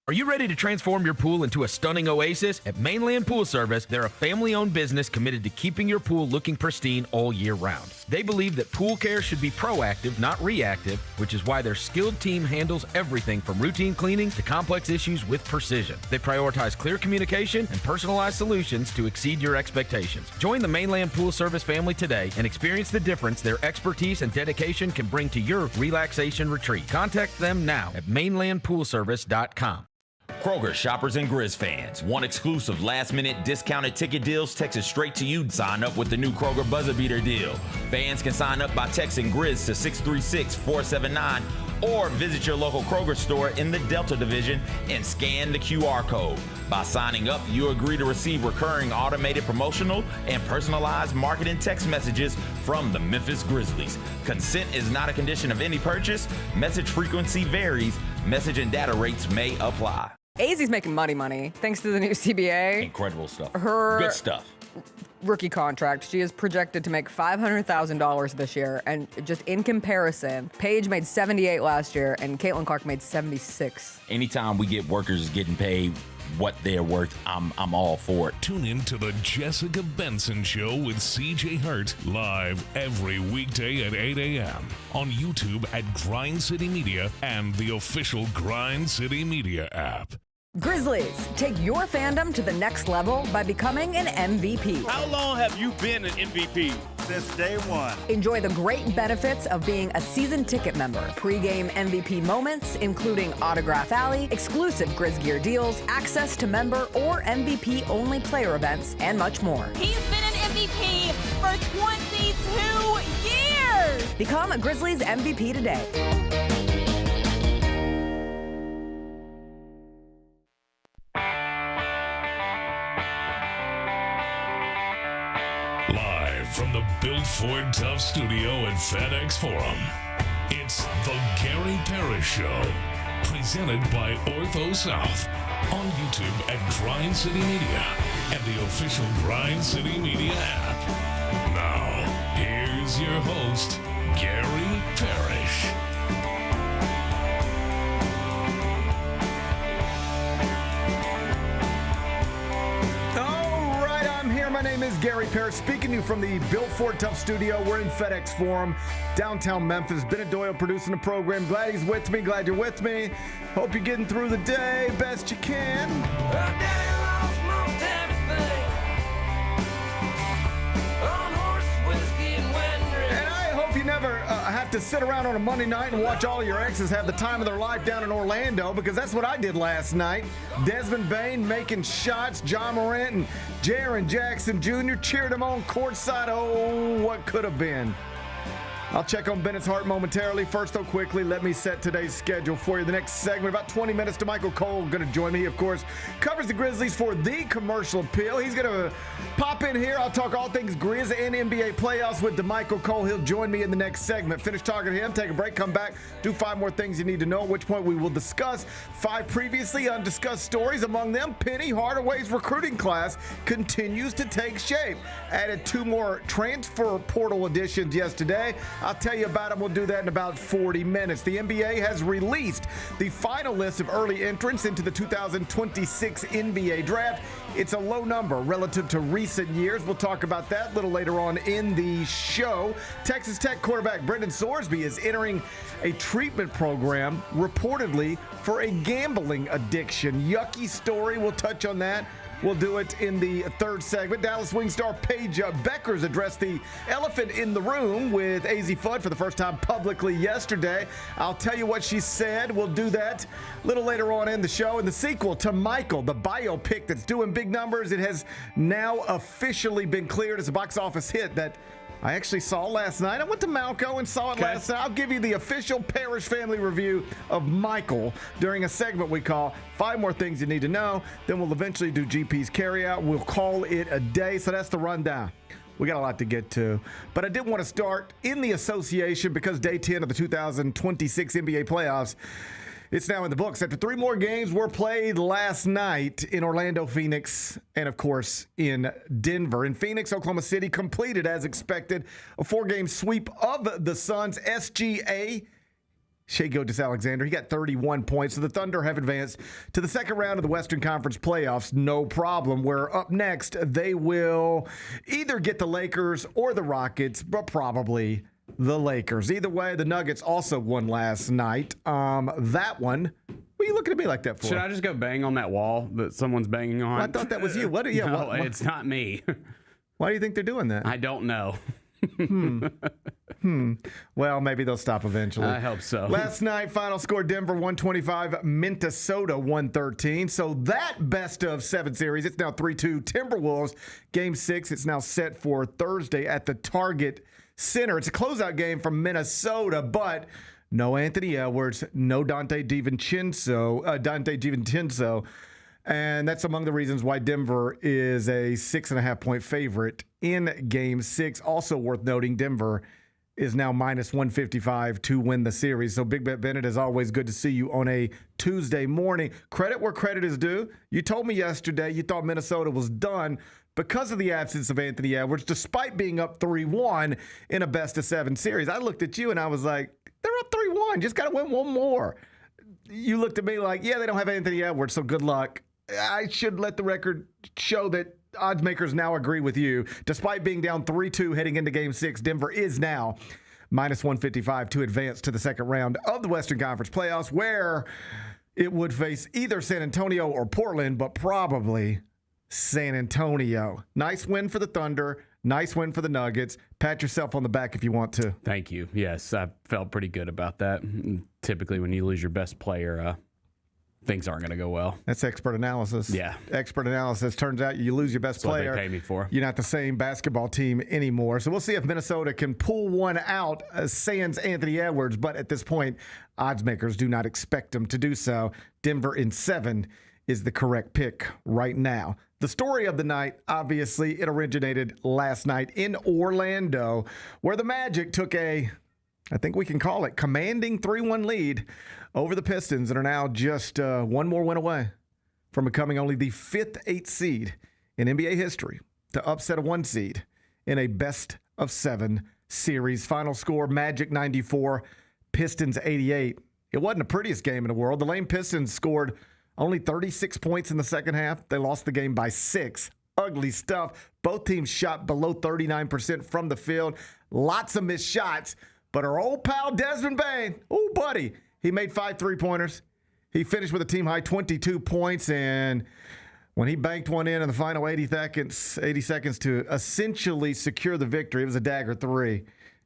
Are you ready to transform your pool into a stunning oasis? At Mainland Pool Service, they're a family-owned business committed to keeping your pool looking pristine all year round. They believe that pool care should be proactive, not reactive, which is why their skilled team handles everything from routine cleaning to complex issues with precision. They prioritize clear communication and personalized solutions to exceed your expectations. Join the Mainland Pool Service family today and experience the difference their expertise and dedication can bring to your relaxation retreat. Contact them now at mainlandpoolservice.com. Kroger shoppers and Grizz fans. Want exclusive last-minute discounted ticket deals texted straight to you? Sign up with the new Kroger Buzzer Beater deal. Fans can sign up by texting Grizz to 636-479 or visit your local Kroger store in the Delta Division and scan the QR code. By signing up, you agree to receive recurring automated promotional and personalized marketing text messages from the Memphis Grizzlies. Consent is not a condition of any purchase. Message frequency varies. Message and data rates may apply. Azzy's making money thanks to the new CBA. Incredible stuff. Her good stuff. Rookie contract. She is projected to make $500,000 this year, and just in comparison, Paige made $78,000 last year, and Caitlin Clark made $76,000. Anytime we get workers getting paid what they're worth, I'm all for it. Tune in to the Jessica Benson Show with CJ Hurt live every weekday at 8 a.m. on YouTube at Grind City Media and the official Grind City Media app. Grizzlies, take your fandom to the next level by becoming an MVP. How long have you been an MVP? Since day one. Enjoy the great benefits of being a season ticket member. Pre-game MVP moments, including Autograph Alley, exclusive Grizz gear deals, access to member or MVP-only player events, and much more. He's been an MVP for 22 years! Become a Grizzlies MVP today. From the Built Ford Tough studio at FedEx Forum, it's the Gary Parrish Show, presented by Ortho South, on YouTube at Grind City Media and the official Grind City Media app. Now, here's your host, Gary Parrish. My name is Gary Parrish, speaking to you from the Built Ford Tough studio. We're in FedEx Forum, downtown Memphis. Bennett Doyle producing the program. Glad he's with me. Glad you're with me. Hope you're getting through the day best you can. And I hope you never have to sit around on a Monday night and watch all your exes have the time of their life down in Orlando, because that's what I did last night. Desmond Bane making shots. Ja and Jaren Jackson Jr. cheered him on courtside. Oh, what could have been. I'll check on Bennett's heart momentarily. First, though, quickly, let me set today's schedule for you. The next segment, about 20 minutes, Damichael Cole going to join me. He, of course, covers the Grizzlies for the Commercial Appeal. He's going to pop in here. I'll talk all things Grizz and NBA playoffs with Damichael Cole. He'll join me in the next segment. Finish talking to him, take a break, come back, do 5 more things you need to know, at which point we will discuss 5 previously undiscussed stories. Among them, Penny Hardaway's recruiting class continues to take shape. Added 2 more transfer portal additions yesterday. I'll tell you about them. We'll do that in about 40 minutes. The NBA has released the final list of early entrants into the 2026 NBA draft. It's a low number relative to recent years. We'll talk about that a little later on in the show. Texas Tech quarterback Brendan Sorsby is entering a treatment program reportedly for a gambling addiction. Yucky story. We'll touch on that. We'll do it in the 3rd segment. Dallas Wing star Paige Bueckers addressed the elephant in the room with AZ Fudd for the first time publicly yesterday. I'll tell you what she said. We'll do that a little later on in the show. And the sequel to Michael, the biopic that's doing big numbers, it has now officially been cleared as a box office hit that I actually saw last night. I went to Malco and saw it last night. I'll give you the official Parrish family review of Michael during a segment we call 5 More Things You Need to Know. Then we'll eventually do GP's Carryout. We'll call it a day. So that's the rundown. We got a lot to get to. But I did want to start in the association because day 10 of the 2026 NBA playoffs, it's now in the books. After 3 more games were played last night in Orlando, Phoenix, and, of course, in Denver. In Phoenix, Oklahoma City completed, as expected, a 4-game sweep of the Suns. SGA Shai Gilgeous-Alexander. He got 31 points. So the Thunder have advanced to the second round of the Western Conference playoffs. No problem. Where up next, they will either get the Lakers or the Rockets, but probably the Lakers. Either way, the Nuggets also won last night. That one, what are you looking at me like that for? Should I just go bang on that wall that someone's banging on? I thought that was you. What? Yeah, no, what? It's not me. Why do you think they're doing that? I don't know. Well, maybe they'll stop eventually. I hope so. Last night, final score, Denver 125, Minnesota 113. So that best of 7 series, it's now 3-2 Timberwolves. Game 6, it's now set for Thursday at the Target Center. It's a closeout game from Minnesota, but no Anthony Edwards, no Dante DiVincenzo. And that's among the reasons why Denver is a 6.5-point favorite in Game 6. Also worth noting, Denver is now minus 155 to win the series. So Big Bet Bennett, is always good to see you on a Tuesday morning. Credit where credit is due. You told me yesterday you thought Minnesota was done because of the absence of Anthony Edwards, despite being up 3-1 in a best-of-7 series. I looked at you and I was like, they're up 3-1. Just got to win one more. You looked at me like, yeah, they don't have Anthony Edwards, so good luck. I should let the record show that odds makers now agree with you. Despite being down 3-2 heading into Game 6, Denver is now minus 155 to advance to the second round of the Western Conference playoffs, where it would face either San Antonio or Portland, but probably San Antonio. Nice win for the Thunder. Nice win for the Nuggets. Pat yourself on the back if you want to. Thank you. Yes, I felt pretty good about that. Typically, when you lose your best player, things aren't going to go well. That's expert analysis. Yeah. Expert analysis. Turns out you lose your best That's player. what they pay me for. You're not the same basketball team anymore. So we'll see if Minnesota can pull one out sans Anthony Edwards. But at this point, odds makers do not expect them to do so. Denver in 7 is the correct pick right now. The story of the night, obviously, it originated last night in Orlando, where the Magic took I think we can call it, commanding 3-1 lead over the Pistons, and are now just one more win away from becoming only the 5th 8th seed in NBA history to upset a 1 seed in a best-of-7 series. Final score, Magic 94, Pistons 88. It wasn't the prettiest game in the world. The lame Pistons scored only 36 points in the second half. They lost the game by 6. Ugly stuff. Both teams shot below 39% from the field. Lots of missed shots. But our old pal Desmond Bane, oh, buddy, he made 5 3-pointers. He finished with a team-high 22 points, and when he banked one in the final 80 seconds to essentially secure the victory, it was a dagger 3.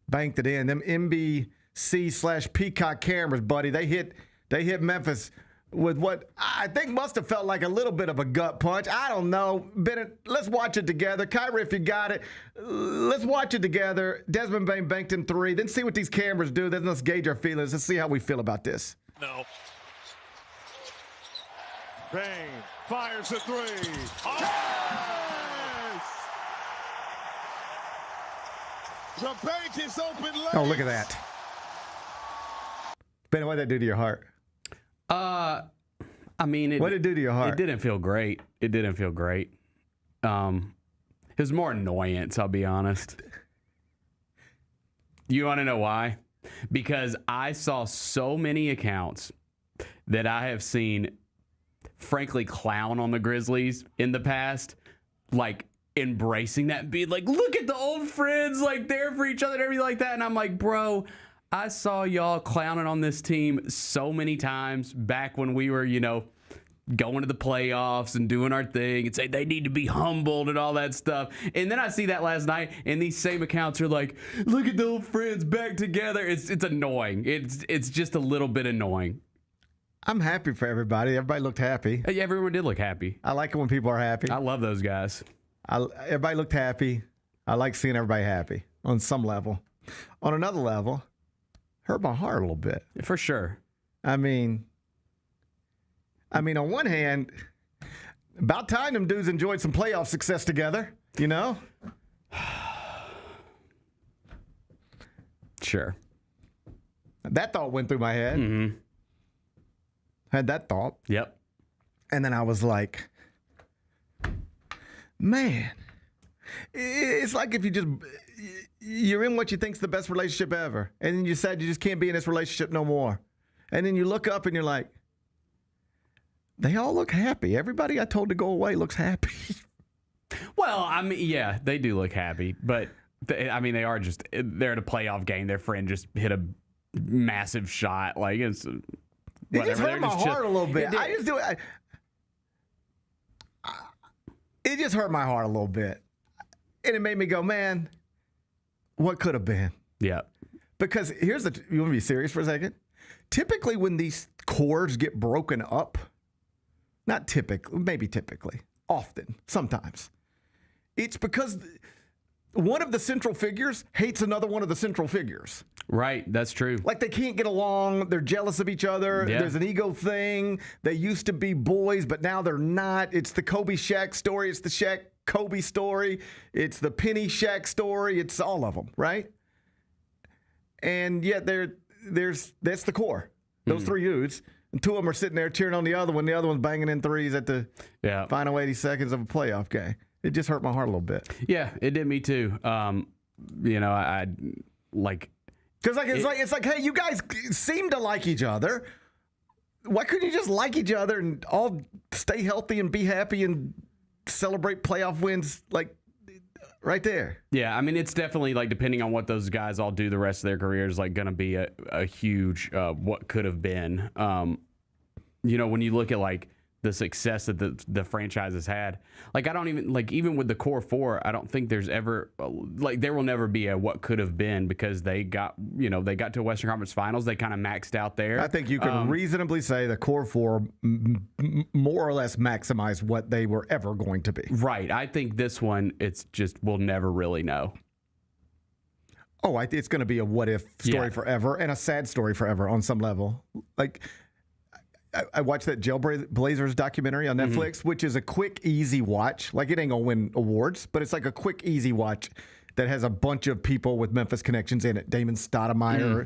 Banked it in. Them NBC/Peacock cameras, buddy, they hit Memphis with what I think must have felt like a little bit of a gut punch. I don't know. Bennett, let's watch it together. Kyrie, if you got it, let's watch it together. Desmond Bane banked in 3. Then see what these cameras do. Then let's gauge our feelings. Let's see how we feel about this. No. Bane fires a 3. Oh! Yes! The bank is open late. Oh, look at that. Bennett, what did that do to your heart? I mean, what did it do to your heart? It didn't feel great. It didn't feel great. It was more annoyance, I'll be honest. You want to know why? Because I saw so many accounts that I have seen, frankly, clown on the Grizzlies in the past, like embracing that and being like, look at the old friends, like there for each other and everything like that. And I'm like, bro, I saw y'all clowning on this team so many times back when we were, going to the playoffs and doing our thing and say they need to be humbled and all that stuff. And then I see that last night and these same accounts are like, look at the old friends back together. It's annoying. It's just a little bit annoying. I'm happy for everybody. Everybody looked happy. Yeah, everyone did look happy. I like it when people are happy. I love those guys. Everybody looked happy. I like seeing everybody happy on some level. On another level, hurt my heart a little bit. For sure. I mean, on one hand, about time them dudes enjoyed some playoff success together, Sure. That thought went through my head. Mm-hmm. Had that thought. Yep. And then I was like, man, it's like if you're in what you think's the best relationship ever, and then you decide you just can't be in this relationship no more. And then you look up and you're like, they all look happy. Everybody I told to go away looks happy. Well, I mean, yeah, they do look happy, but they are just, they're at a playoff game. Their friend just hit a massive shot. Like, it's whatever. It just hurt my heart a little bit. It just hurt my heart a little bit. And it made me go, man, what could have been? Yeah. Because you want to be serious for a second? Typically when these cores get broken up, not typically, maybe typically, often, sometimes, it's because one of the central figures hates another one of the central figures. Right, that's true. Like they can't get along. They're jealous of each other. Yeah. There's an ego thing. They used to be boys, but now they're not. It's the Kobe Shaq story. It's the Shaq Kobe story. It's the Penny Shaq story. It's all of them, right? And yet that's the core. Those three dudes. And two of them are sitting there cheering on the other one. The other one's banging in threes at the final 80 seconds of a playoff game. It just hurt my heart a little bit. Yeah, it did me too. I like... Because it's like, hey, you guys seem to like each other. Why couldn't you just like each other and all stay healthy and be happy and celebrate playoff wins like right there? Yeah, I mean, it's definitely like depending on what those guys all do the rest of their careers, like going to be a huge what could have been. When you look at like the success that the franchise has had, like I don't even with the core four, I don't think there's ever there will never be a what could have been because they got to a Western Conference Finals. They kind of maxed out there. I think you can reasonably say the core four more or less maximized what they were ever going to be. Right. I think this one, it's just we'll never really know. Oh, it's going to be a what if story forever and a sad story forever on some level. Like. I watched that Jailblazers documentary on Netflix, which is a quick, easy watch. Like, it ain't going to win awards, but it's like a quick, easy watch that has a bunch of people with Memphis connections in it. Damon Stoudemire,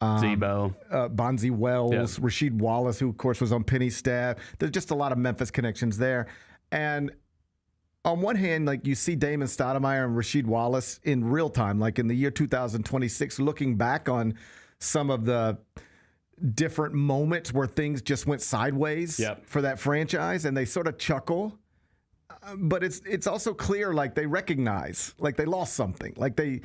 Zebo, Bonzi Wells, Rasheed Wallace, who, of course, was on Penny's staff. There's just a lot of Memphis connections there. And on one hand, like, you see Damon Stoudemire and Rasheed Wallace in real time, like in the year 2026, looking back on some of the different moments where things just went sideways for that franchise, and they sort of chuckle. But it's also clear, like they recognize, like they lost something, like they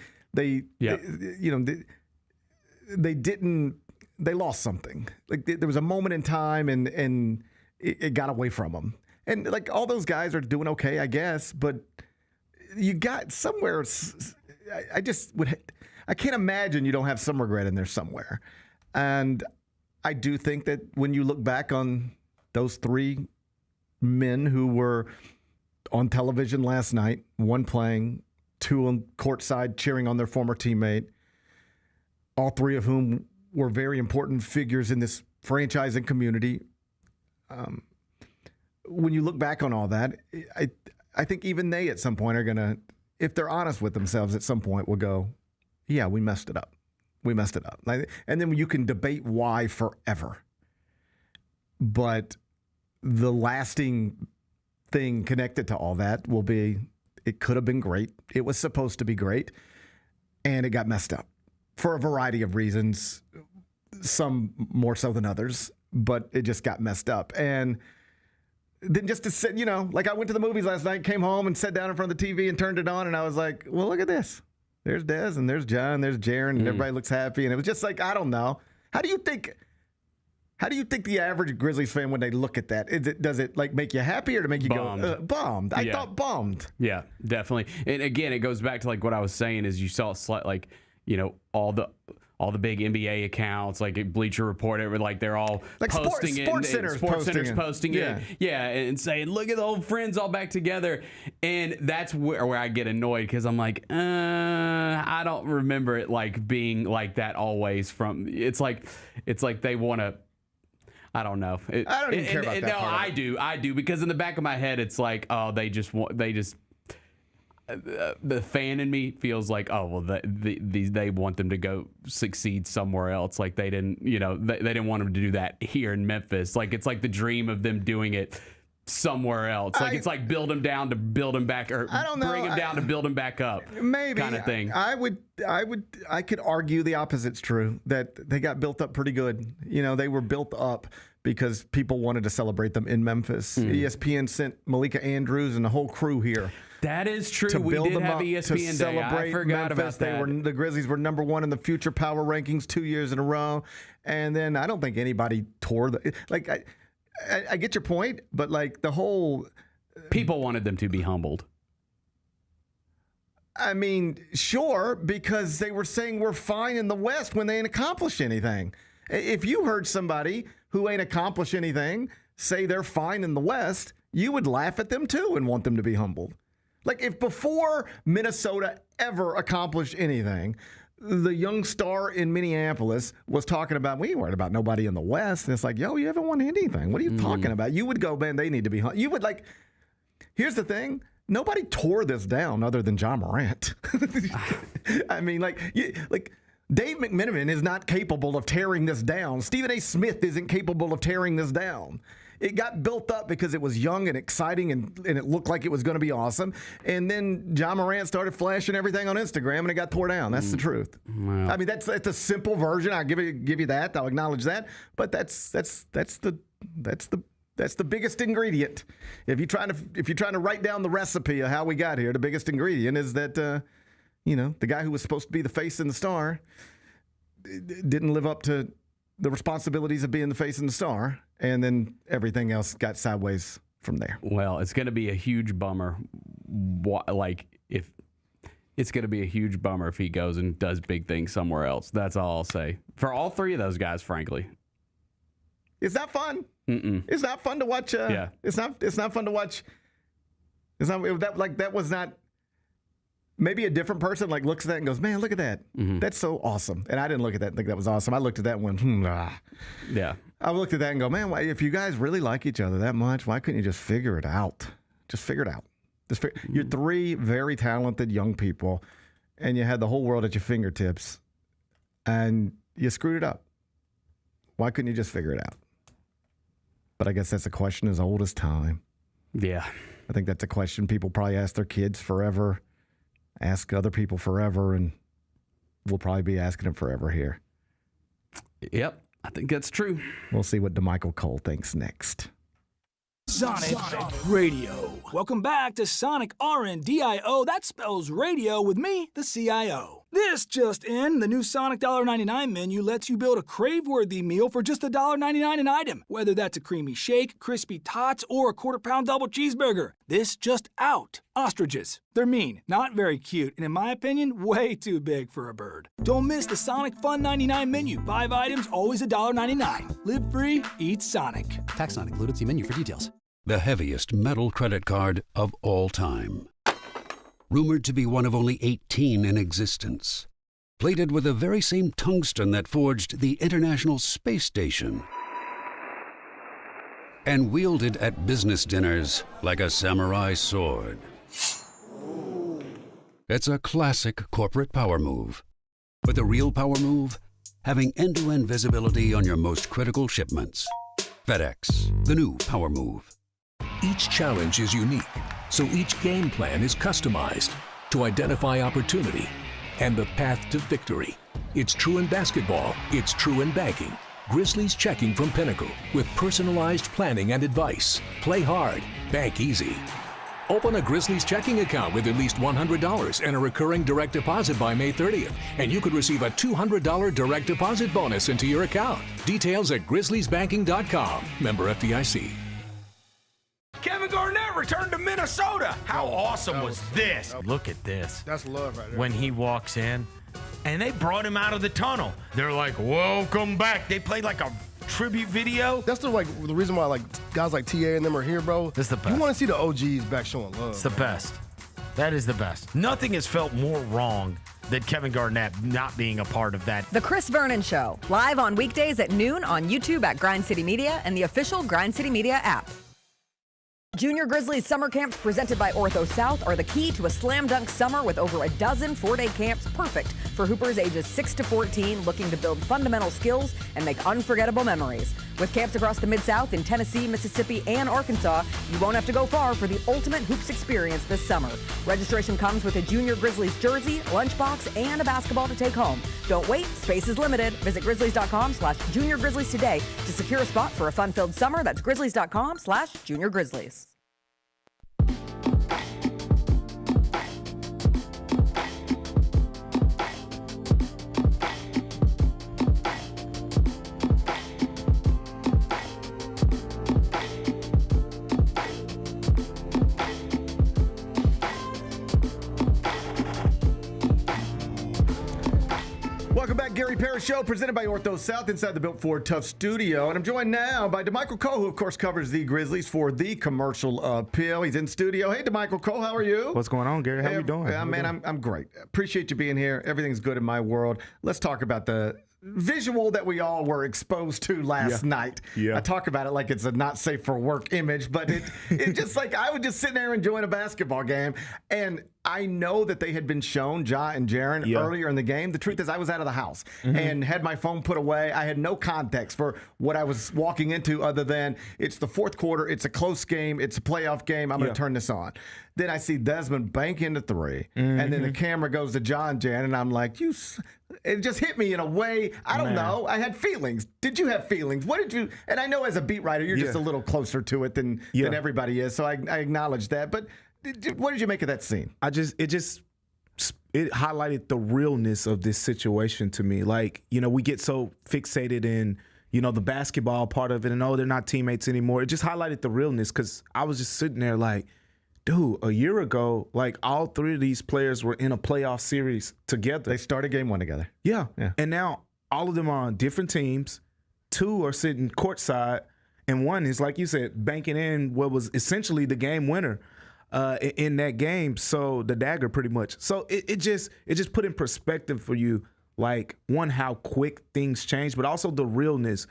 lost something. Like there was a moment in time, and it got away from them. And like all those guys are doing okay, I guess. But you got somewhere. I can't imagine you don't have some regret in there somewhere. And I do think that when you look back on those three men who were on television last night, one playing, two on courtside cheering on their former teammate, all three of whom were very important figures in this franchise and community. When you look back on all that, I think even they at some point are going to, if they're honest with themselves at some point, will go, yeah, we messed it up. We messed it up. And then you can debate why forever. But the lasting thing connected to all that will be, it could have been great. It was supposed to be great. And it got messed up for a variety of reasons, some more so than others. But it just got messed up. And then just to sit, like I went to the movies last night, came home and sat down in front of the TV and turned it on. And I was like, well, look at this. There's Des and there's Ja and there's Jaren and everybody looks happy. And it was just like, I don't know. How do you think the average Grizzlies fan, when they look at that, does it like make you happy or to make you go bummed? I thought bummed. Yeah, definitely. And again, it goes back to like what I was saying is you saw like, all the big NBA accounts, like Bleacher Report, like they're all like posting it. Sports Center's posting it. Yeah, and saying, look at the old friends all back together. And that's where I get annoyed because I'm like, I don't remember it like being like that always from. It's like they want to. I don't know. I don't even care about that. No, I do because in the back of my head, it's like, oh, they just. The fan in me feels like, oh well, they want them to go succeed somewhere else. Like they didn't, they didn't want them to do that here in Memphis. Like it's like the dream of them doing it somewhere else. Like it's like build him down to build him back, or I don't know. bring him down to build him back up. Maybe kind of thing. I could argue the opposite's true, that they got built up pretty good. You know, they were built up because people wanted to celebrate them in Memphis. ESPN sent Malika Andrews and the whole crew here. That is true. To We build did them have up ESPN to Day. celebrate I forgot Memphis. about that. The Grizzlies were number one in the Future Power rankings 2 years in a row, and then I don't think anybody tore the like. I get your point, but like the whole people wanted them to be humbled. I mean, sure, because they were saying we're fine in the West when they ain't accomplished anything. If you heard somebody who ain't accomplished anything say they're fine in the West, you would laugh at them too and want them to be humbled. Like if before Minnesota ever accomplished anything, the young star in Minneapolis was talking about, we ain't worried about nobody in the West. And it's like, yo, you haven't won anything. What are you talking about? You would go, man, they need to be humbled. You would like, here's the thing. Nobody tore this down other than Ja Morant. I mean, like Dave McMenamin is not capable of tearing this down. Stephen A. Smith isn't capable of tearing this down. It got built up because it was young and exciting and it looked like it was going to be awesome. And then Ja Morant started flashing everything on Instagram and it got tore down. That's the truth. Wow. I mean, that's a simple version. I'll give you that. I'll acknowledge that. But that's the biggest ingredient. If you're trying to write down the recipe of how we got here, the biggest ingredient is that the guy who was supposed to be the face and the star didn't live up to the responsibilities of being the face and the star, and then everything else got sideways from there. Well, it's going to be a huge bummer. It's going to be a huge bummer if he goes and does big things somewhere else. That's all I'll say for all three of those guys. Frankly, it's not fun. It's not fun to watch. Yeah. It's not fun to watch. That was not. Maybe a different person looks at that and goes, man, look at that. That's so awesome. And I didn't look at that and think that was awesome. I looked at that and went, Yeah. I looked at that and go, man, if you guys really like each other that much, why couldn't you just figure it out? Just figure it out. You're three very talented young people, and you had the whole world at your fingertips, and you screwed it up. Why couldn't you just figure it out? But I guess that's a question as old as time. Yeah. I think that's a question people probably ask their kids forever, ask other people forever, and we'll probably be asking them forever here. Yep, I think that's true. We'll see what Damichael Cole thinks next. Sonic Radio. Welcome back to Sonic RNDIO. That spells radio with me, the CIO. This just in, the new Sonic $1.99 menu lets you build a crave-worthy meal for just $1.99 an item, whether that's a creamy shake, crispy tots, or a quarter-pound double cheeseburger. This just out. Ostriches. They're mean, not very cute, and in my opinion, way too big for a bird. Don't miss the Sonic Fun 99 menu. 5 items, always $1.99. Live free, eat Sonic. Tax not included. See menu for details. The heaviest metal credit card of all time. Rumored to be one of only 18 in existence. Plated with the very same tungsten that forged the International Space Station. And wielded at business dinners like a samurai sword. It's a classic corporate power move. But the real power move? Having end-to-end visibility on your most critical shipments. FedEx, the new power move. Each challenge is unique, so each game plan is customized to identify opportunity and the path to victory. It's true in basketball, it's true in banking. Grizzlies Checking from Pinnacle with personalized planning and advice. Play hard, bank easy. Open a Grizzlies checking account with at least $100 and a recurring direct deposit by May 30th, and you could receive a $200 direct deposit bonus into your account. Details at grizzliesbanking.com. Member FDIC. Kevin Garnett returned to Minnesota. How awesome was this? Look at this. That's love right there. When he walks in, and they brought him out of the tunnel. They're like, welcome back. They played like a tribute video. That's the reason why guys like TA and them are here, bro. That's the best. You want to see the OGs back showing love. It's the best. That is the best. Nothing has felt more wrong than Kevin Garnett not being a part of that. The Chris Vernon Show, live on weekdays at noon on YouTube at Grind City Media and the official Grind City Media app. Junior Grizzlies summer camps presented by Ortho South are the key to a slam dunk summer with over a dozen 4-day camps perfect for hoopers ages 6 to 14 looking to build fundamental skills and make unforgettable memories. With camps across the Mid-South in Tennessee, Mississippi, and Arkansas, you won't have to go far for the ultimate hoops experience this summer. Registration comes with a Junior Grizzlies jersey, lunchbox, and a basketball to take home. Don't wait, space is limited. Visit grizzlies.com/Junior Grizzlies today to secure a spot for a fun-filled summer. That's grizzlies.com/Junior Grizzlies. Welcome back, Gary Parrish Show, presented by Ortho South inside the Built Ford Tough studio. And I'm joined now by Damichael Cole, who, of course, covers the Grizzlies for the Commercial Appeal. He's in studio. Hey, Damichael Cole, how are you? What's going on, Gary? How you doing? Man, I'm great. Appreciate you being here. Everything's good in my world. Let's talk about the visual that we all were exposed to last night. Yeah. I talk about it like it's a not safe for work image, but it just like I was just sitting there enjoying a basketball game, and I know that they had been shown Ja and Jaren earlier in the game. The truth is I was out of the house and had my phone put away. I had no context for what I was walking into other than it's the fourth quarter, it's a close game, it's a playoff game, I'm going to turn this on. Then I see Desmond bank into three, and then the camera goes to Ja and Jaren, and I'm like, it just hit me in a way, I don't know. I had feelings. Did you have feelings? What did you, and I know as a beat writer, you're just a little closer to it than everybody is, so I acknowledge that. But what did you make of that scene? It highlighted the realness of this situation to me. Like, we get so fixated in, the basketball part of it, and they're not teammates anymore. It just highlighted the realness, because I was just sitting there like, dude, a year ago, like all three of these players were in a playoff series together. They started game one together. Yeah. And now all of them are on different teams. Two are sitting courtside, and one is, like you said, banking in what was essentially the game winner in that game. So the dagger, pretty much. So it just put in perspective for you, like, one, how quick things change, but also the realness.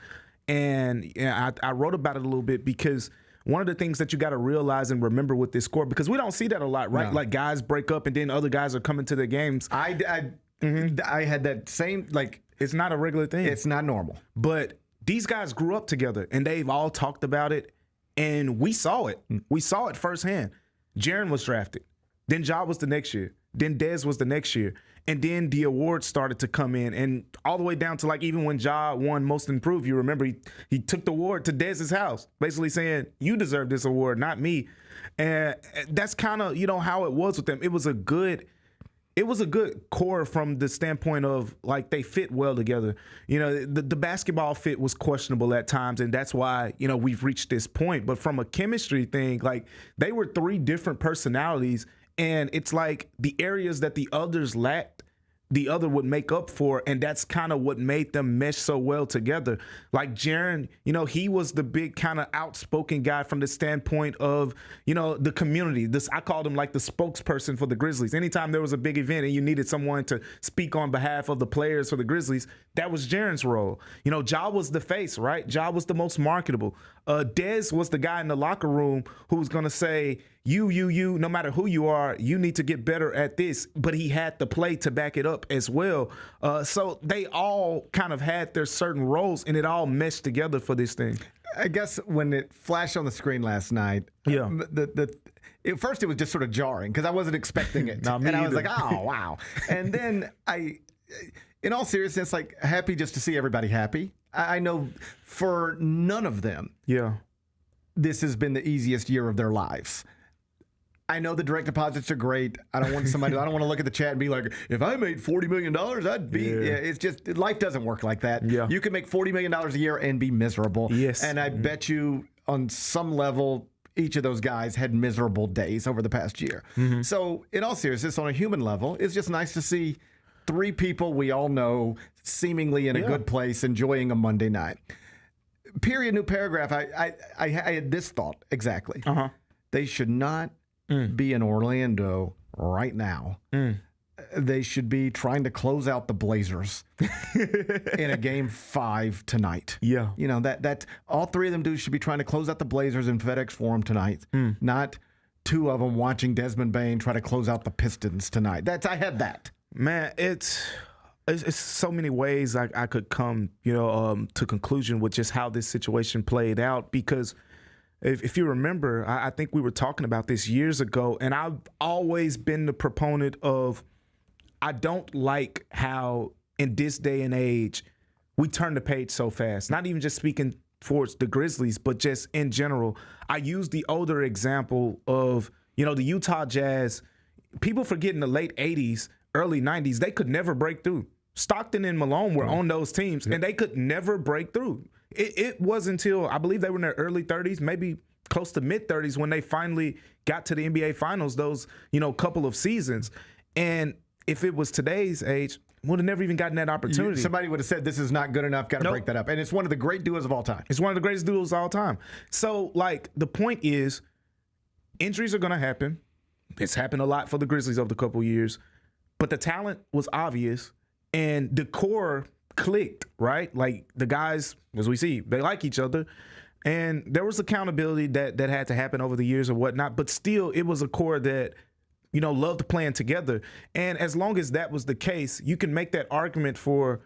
And I wrote about it a little bit because one of the things that you got to realize and remember with this score, because we don't see that a lot, right? No. Like, guys break up and then other guys are coming to their games. I had that same, like, it's not a regular thing. It's not normal. But these guys grew up together, and they've all talked about it, and we saw it. We saw it firsthand. Jaren was drafted. Then Ja was the next year. Then Dez was the next year. And then the awards started to come in, and all the way down to, like, even when Ja won Most Improved, you remember he took the award to Dez's house, basically saying, you deserve this award, not me. And that's kind of, how it was with them. It was a good core from the standpoint of, like, they fit well together. The basketball fit was questionable at times, and that's why, we've reached this point. But from a chemistry thing, like, they were three different personalities, and it's like the areas that the others lacked, the other would make up for, and that's kind of what made them mesh so well together. Like Jaren, he was the big kind of outspoken guy from the standpoint of, the community. I called him like the spokesperson for the Grizzlies. Anytime there was a big event and you needed someone to speak on behalf of the players for the Grizzlies, that was Jaren's role. Ja was the face, right? Ja was the most marketable. Dez was the guy in the locker room who was going to say, you, no matter who you are, you need to get better at this. But he had the play to back it up as well. So they all kind of had their certain roles, and it all meshed together for this thing. I guess when it flashed on the screen last night, at first it was just sort of jarring because I wasn't expecting it. I was like, oh, wow. And then in all seriousness, like, happy just to see everybody happy. I know for none of them, this has been the easiest year of their lives. I know the direct deposits are great. I don't want to look at the chat and be like, if I made $40 million, I'd be. Yeah, it's just, life doesn't work like that. Yeah. You can make $40 million a year and be miserable. Yes. And I bet you on some level, each of those guys had miserable days over the past year. Mm-hmm. So in all seriousness, on a human level, it's just nice to see three people we all know seemingly in a good place enjoying a Monday night. Period, new paragraph. I had this thought exactly. They should not be in Orlando right now they should be trying to close out the Blazers in a game 5 tonight. Yeah. You know, that all three of them dudes should be trying to close out the Blazers in FedEx Forum tonight, not two of them watching Desmond Bane try to close out the Pistons tonight. I had that. Man, it's so many ways I could come, to conclusion with just how this situation played out. Because if you remember, I think we were talking about this years ago, and I've always been the proponent of, I don't like how in this day and age we turn the page so fast. Not even just speaking towards the Grizzlies, but just in general. I use the older example of, the Utah Jazz. People forget in the late 80s, early 90s, they could never break through. Stockton and Malone were on those teams, and they could never break through. It wasn't until, I believe they were in their early 30s, maybe close to mid-30s, when they finally got to the NBA Finals those, couple of seasons. And if it was today's age, would have never even gotten that opportunity. Somebody would have said, this is not good enough, got to break that up. And it's one of the great duos of all time. It's one of the greatest duos of all time. So, the point is, injuries are going to happen. It's happened a lot for the Grizzlies over the couple of years. But the talent was obvious, and the core clicked, right? Like, the guys, as we see, they like each other. And there was accountability that had to happen over the years or whatnot. But still, it was a core that loved playing together. And as long as that was the case, you can make that argument for,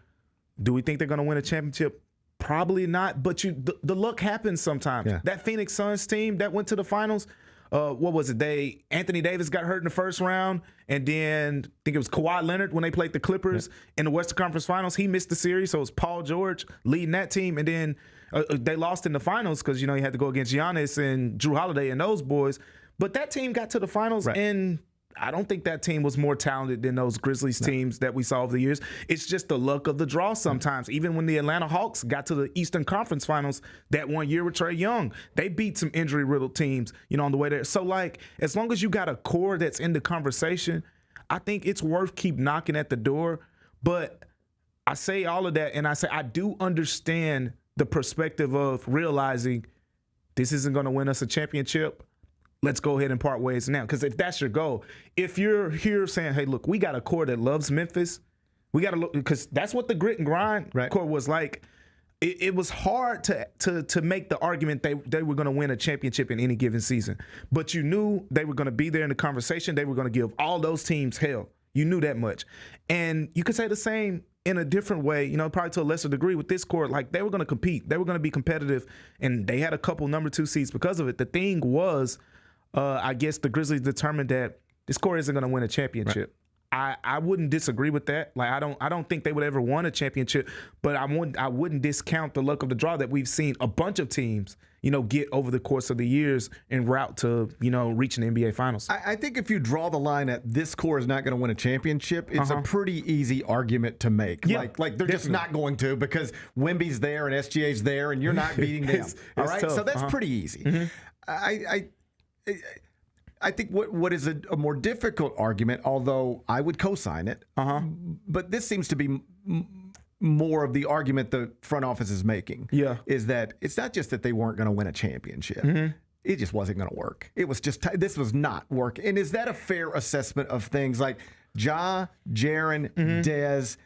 do we think they're going to win a championship? Probably not, but the luck happens sometimes. Yeah. That Phoenix Suns team that went to the finals, what was it? Anthony Davis got hurt in the first round, and then I think it was Kawhi Leonard when they played the Clippers in the Western Conference Finals. He missed the series, so it was Paul George leading that team, and then they lost in the finals because, you had to go against Giannis and Drew Holiday and those boys. But that team got to the finals, and I don't think that team was more talented than those Grizzlies teams that we saw over the years. It's just the luck of the draw sometimes. Even when the Atlanta Hawks got to the Eastern Conference Finals that one year with Trae Young, they beat some injury-riddled teams, on the way there. So, as long as you got a core that's in the conversation, I think it's worth keep knocking at the door. But I say all of that, and I say I do understand the perspective of realizing this isn't going to win us a championship. Let's go ahead and part ways now. Because if that's your goal, if you're here saying, hey, look, we got a core that loves Memphis, we got to look, because that's what the grit and grind core was like. It was hard to make the argument they were going to win a championship in any given season. But you knew they were going to be there in the conversation. They were going to give all those teams hell. You knew that much. And you could say the same in a different way, probably to a lesser degree with this core. They were going to compete. They were going to be competitive. And they had a couple number 2 seeds because of it. The thing was, I guess the Grizzlies determined that this core isn't going to win a championship. I wouldn't disagree with that. I don't think they would ever won a championship, but I wouldn't discount the luck of the draw that we've seen a bunch of teams, get over the course of the years en route to, reaching the NBA Finals. I think if you draw the line at this core is not going to win a championship, it's a pretty easy argument to make. Yeah, like they're just not going to, because Wemby's there and SGA's there and you're not beating them. All right, tough. So that's pretty easy. Mm-hmm. I think what is a more difficult argument, although I would co-sign it, but this seems to be more of the argument the front office is making, is that it's not just that they weren't going to win a championship. Mm-hmm. It just wasn't going to work. It was just, this was not work. And is that a fair assessment of things like Ja, Jaren, Dez?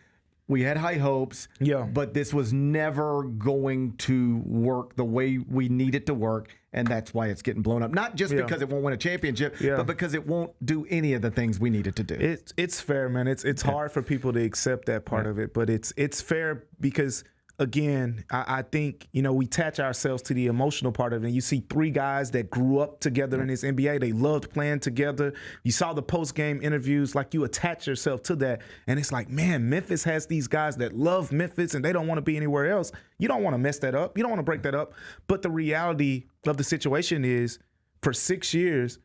We had high hopes, but this was never going to work the way we need it to work, and that's why it's getting blown up. Not just because it won't win a championship, but because it won't do any of the things we need it to do. It's fair, man. It's hard for people to accept that part of it, but it's fair because, again, I think, we attach ourselves to the emotional part of it. And you see 3 guys that grew up together in this NBA. They loved playing together. You saw the post-game interviews, you attach yourself to that. And it's like, man, Memphis has these guys that love Memphis and they don't want to be anywhere else. You don't want to mess that up. You don't want to break that up. But the reality of the situation is, for 6 years,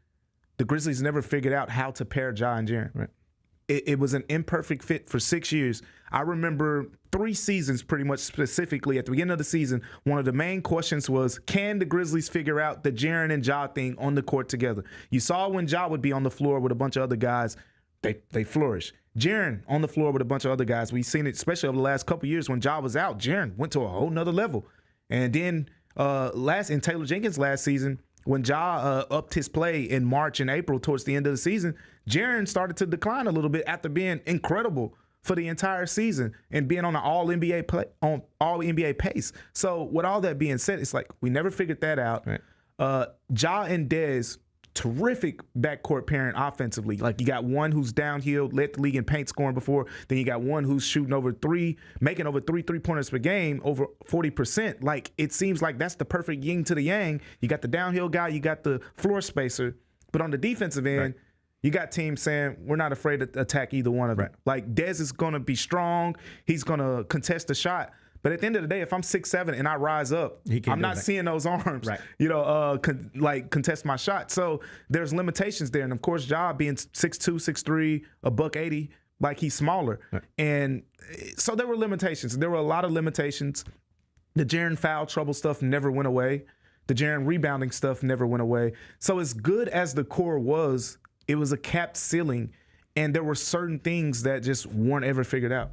the Grizzlies never figured out how to pair Ja and Jaren. Right. It was an imperfect fit for 6 years. I remember 3 seasons pretty much specifically. At the beginning of the season, one of the main questions was, can the Grizzlies figure out the Jaren and Ja thing on the court together? You saw when Ja would be on the floor with a bunch of other guys, they flourish. Jaren on the floor with a bunch of other guys, we've seen it, especially over the last couple of years when Ja was out. Jaren went to a whole nother level. And then in Taylor Jenkins last season, when Ja upped his play in March and April towards the end of the season, Jaren started to decline a little bit after being incredible for the entire season and being on an all NBA pace. So with all that being said, it's like we never figured that out. Right. Ja and Dez, terrific backcourt pairing offensively. Like you got one who's downhill, led the league in paint scoring before. Then you got one who's shooting making over three 3-pointers per game, over 40%. Like it seems like that's the perfect yin to the yang. You got the downhill guy, you got the floor spacer, but on the defensive end, you got teams saying we're not afraid to attack either one of them. Like Dez is going to be strong. He's going to contest the shot. But at the end of the day, if I'm 6'7" and I rise up, I'm not seeing those arms, contest my shot. So there's limitations there. And of course, Ja being 6'2", 6'3", $180, like he's smaller. Right. And so there were limitations. There were a lot of limitations. The Jaren foul trouble stuff never went away. The Jaren rebounding stuff never went away. So as good as the core was, it was a capped ceiling. And there were certain things that just weren't ever figured out.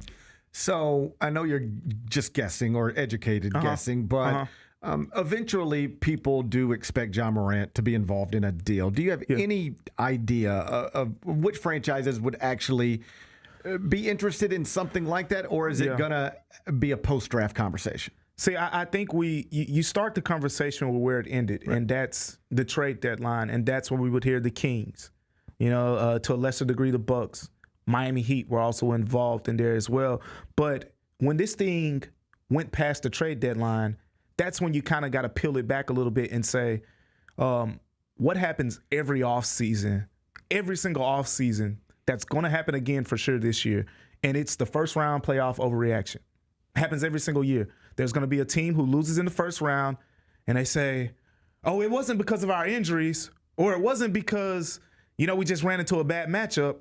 So I know you're just guessing or educated guessing, but eventually people do expect Ja Morant to be involved in a deal. Do you have any idea of which franchises would actually be interested in something like that, or is it going to be a post-draft conversation? See, I think you start the conversation with where it ended, and that's the trade deadline, and that's when we would hear the Kings, to a lesser degree the Bucks. Miami Heat were also involved in there as well. But when this thing went past the trade deadline, that's when you kind of got to peel it back a little bit and say, what happens every offseason, every single offseason, that's going to happen again for sure this year, and it's the first round playoff overreaction. It happens every single year. There's going to be a team who loses in the first round, and they say, oh, it wasn't because of our injuries, or it wasn't because, we just ran into a bad matchup.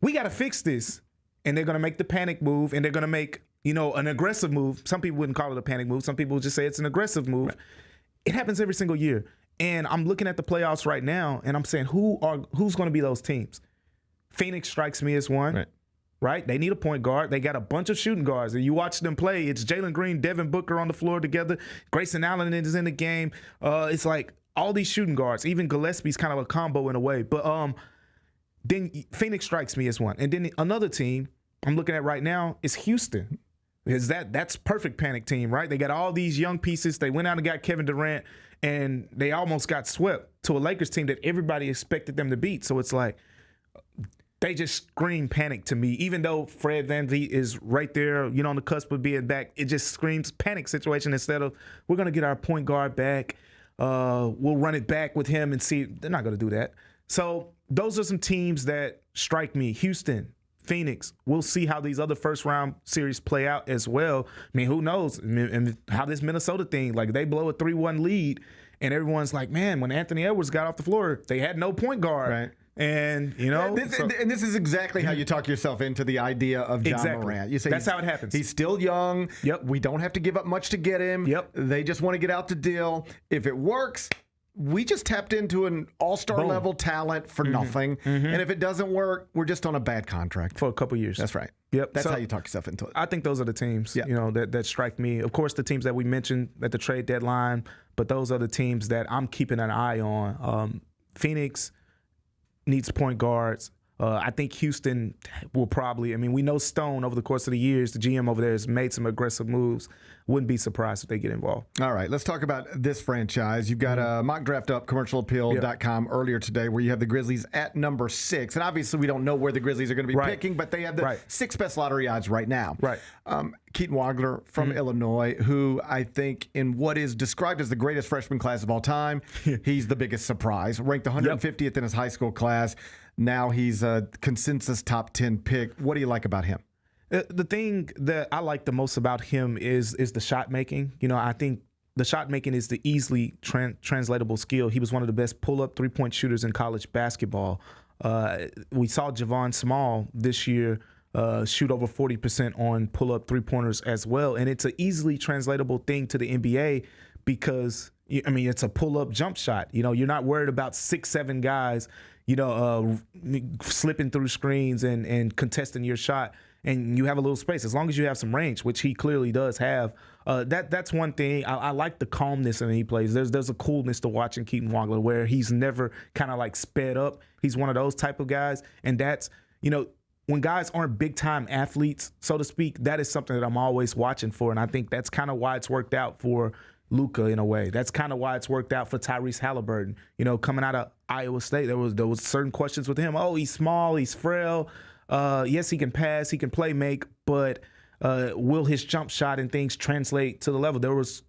We got to fix this. And they're going to make the panic move, and they're going to make, an aggressive move. Some people wouldn't call it a panic move. Some people would just say it's an aggressive move. Right. It happens every single year. And I'm looking at the playoffs right now, and I'm saying, who's going to be those teams? Phoenix strikes me as one, right? They need a point guard. They got a bunch of shooting guards. And you watch them play, it's Jalen Green, Devin Booker on the floor together. Grayson Allen is in the game. It's like all these shooting guards. Even Gillespie's kind of a combo in a way. But then Phoenix strikes me as one. And then another team I'm looking at right now is Houston. Because that's perfect panic team, right? They got all these young pieces. They went out and got Kevin Durant, and they almost got swept to a Lakers team that everybody expected them to beat. So it's like they just scream panic to me. Even though Fred VanVleet is right there, on the cusp of being back, it just screams panic situation instead of we're going to get our point guard back. We'll run it back with him and see. They're not going to do that. So those are some teams that strike me. Houston, Phoenix. We'll see how these other first-round series play out as well. I mean, who knows? And how this Minnesota thing, like they blow a 3-1 lead, and everyone's like, man, when Anthony Edwards got off the floor, they had no point guard. Right. And, this is exactly how you talk yourself into the idea of Ja Morant. You say that's how it happens. He's still young. Yep. We don't have to give up much to get him. Yep. They just want to get out the deal. If it works, we just tapped into an all-star level talent for nothing. And if it doesn't work, we're just on a bad contract. For a couple years. That's right. Yep. That's how you talk yourself into it. I think those are the teams, that strike me. Of course, the teams that we mentioned at the trade deadline, but those are the teams that I'm keeping an eye on. Phoenix needs point guards. I think Houston will probably, we know Stone over the course of the years, the GM over there has made some aggressive moves. Wouldn't be surprised if they get involved. All right, let's talk about this franchise. You've got a mock draft up, commercialappeal.com earlier today, where you have the Grizzlies at number 6. And obviously we don't know where the Grizzlies are going to be picking, but they have the 6th best lottery odds right now. Right. Keaton Wagler from Illinois, who I think in what is described as the greatest freshman class of all time, he's the biggest surprise. Ranked 150th in his high school class. Now he's a consensus top 10 pick. What do you like about him? The thing that I like the most about him is the shot making. I think the shot making is the easily translatable skill. He was one of the best pull-up three-point shooters in college basketball. We saw Javon Small this year shoot over 40% on pull-up three-pointers as well. And it's an easily translatable thing to the NBA because, it's a pull-up jump shot. You're not worried about 6-7 guys, slipping through screens and contesting your shot. and you have a little space, as long as you have some range, which he clearly does have. That's one thing. I like the calmness in he plays. There's a coolness to watching Keaton Waugler where he's never kind of like sped up. He's one of those type of guys, and that's, you know, when guys aren't big-time athletes, so to speak, that is something that I'm always watching for, and I think that's kind of why it's worked out for Luka in a way. That's kind of why it's worked out for Tyrese Halliburton. You know, coming out of Iowa State, there was certain questions with him. Oh, he's small, he's frail. Yes, he can pass, he can play make, but will his jump shot and things translate to the level? There was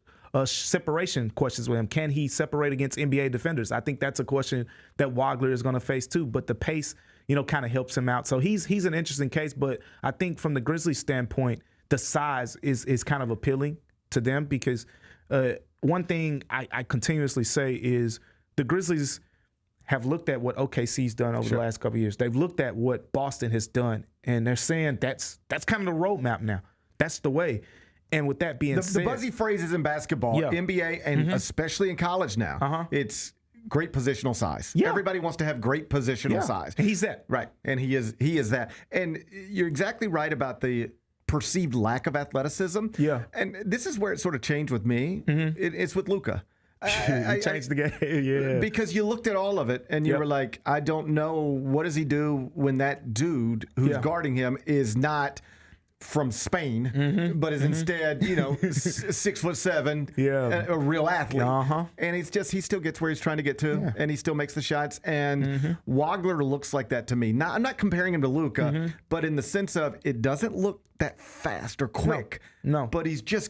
separation questions with him. Can he separate against NBA defenders? I think that's a question that Waugler is going to face too, but the pace, you know, kind of helps him out. So he's an interesting case, but I think from the Grizzlies standpoint, the size is kind of appealing to them because one thing I continuously say is the Grizzlies have looked at what OKC's done over the last couple of years. They've looked at what Boston has done, and they're saying that's kind of the roadmap now. That's the way. And with that being said, the buzzy phrases in basketball, NBA, and especially in college now, it's great positional size. Yeah. Everybody wants to have great positional size. And he's that. Right. And he is that. And you're exactly right about the perceived lack of athleticism. Yeah. And this is where it sort of changed with me. It's with Luka. He changed the game. Because you looked at all of it and you were like, I don't know, what does he do when that dude who's guarding him is not from Spain, but is instead, you know, 6'7", a real athlete. And he still gets where he's trying to get to, and he still makes the shots. And Waugler looks like that to me. I'm not comparing him to Luka, but in the sense of it doesn't look that fast or quick. No. But he gets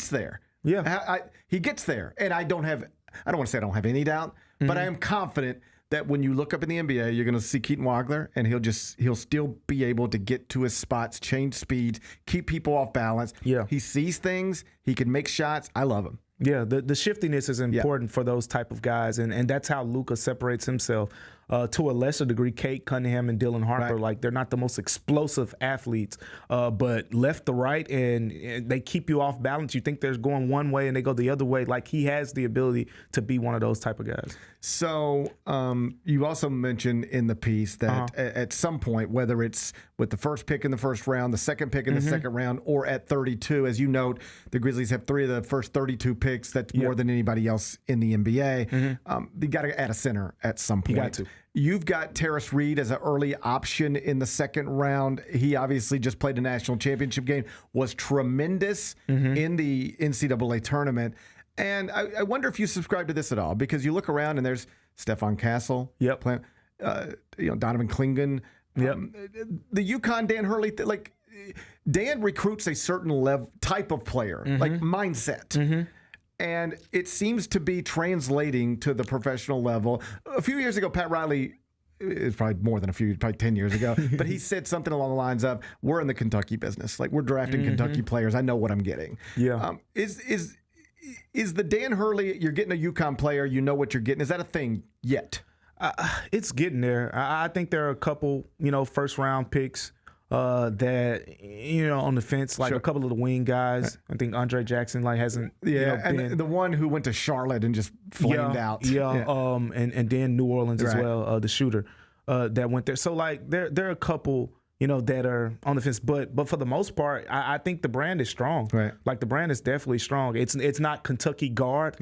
there. Yeah. He gets there. And I don't want to say I don't have any doubt, but I am confident that when you look up in the NBA, you're going to see Keaton Waugler, and he'll still be able to get to his spots, change speeds, keep people off balance. Yeah. He sees things. He can make shots. I love him. Yeah, the shiftiness is important for those type of guys, and that's how Luka separates himself. To a lesser degree, Kate Cunningham and Dylan Harper, like they're not the most explosive athletes, but left to right, and they keep you off balance. You think they're going one way, and they go the other way. Like he has the ability to be one of those type of guys. So you also mentioned in the piece that at some point, whether it's with the first pick in the first round, the second pick in the second round, or at 32, as you note, the Grizzlies have 3 of the first 32 picks. That's more than anybody else in the NBA. You got to add a center at some point. You got to. You've got Terrace Reed as an early option in the second round. He obviously just played a national championship game, was tremendous in the NCAA tournament. And I wonder if you subscribe to this at all, because you look around and there's Stephon Castle, Donovan Clingan, the UConn Dan Hurley. Dan recruits a certain type of player, like mindset. And it seems to be translating to the professional level. A few years ago, Pat Riley, it's probably more than probably 10 years ago, but he said something along the lines of, we're in the Kentucky business. Like, we're drafting Kentucky players. I know what I'm getting. Yeah. Is the Dan Hurley, you're getting a UConn player, you know what you're getting. Is that a thing yet? It's getting there. I think there are a couple, first round picks that on the fence, like a couple of the wing guys. I think Andre Jackson hasn't and the one who went to Charlotte and just flamed out. And then New Orleans as well, the shooter that went there. So there are a couple that are on the fence, but for the most part, I think the brand is strong. Right. Like the brand is definitely strong. It's not Kentucky guard,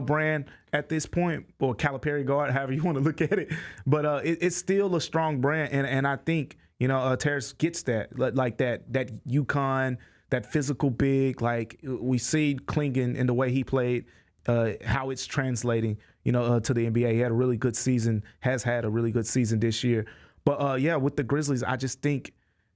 brand at this point, or Calipari guard, however you want to look at it. But it's still a strong brand, and I think Terrace gets that, like that UConn, that physical big. Like we see Clingan in the way he played, how it's translating, to the NBA. He had a really good season, has had a really good season this year. But with the Grizzlies, I just think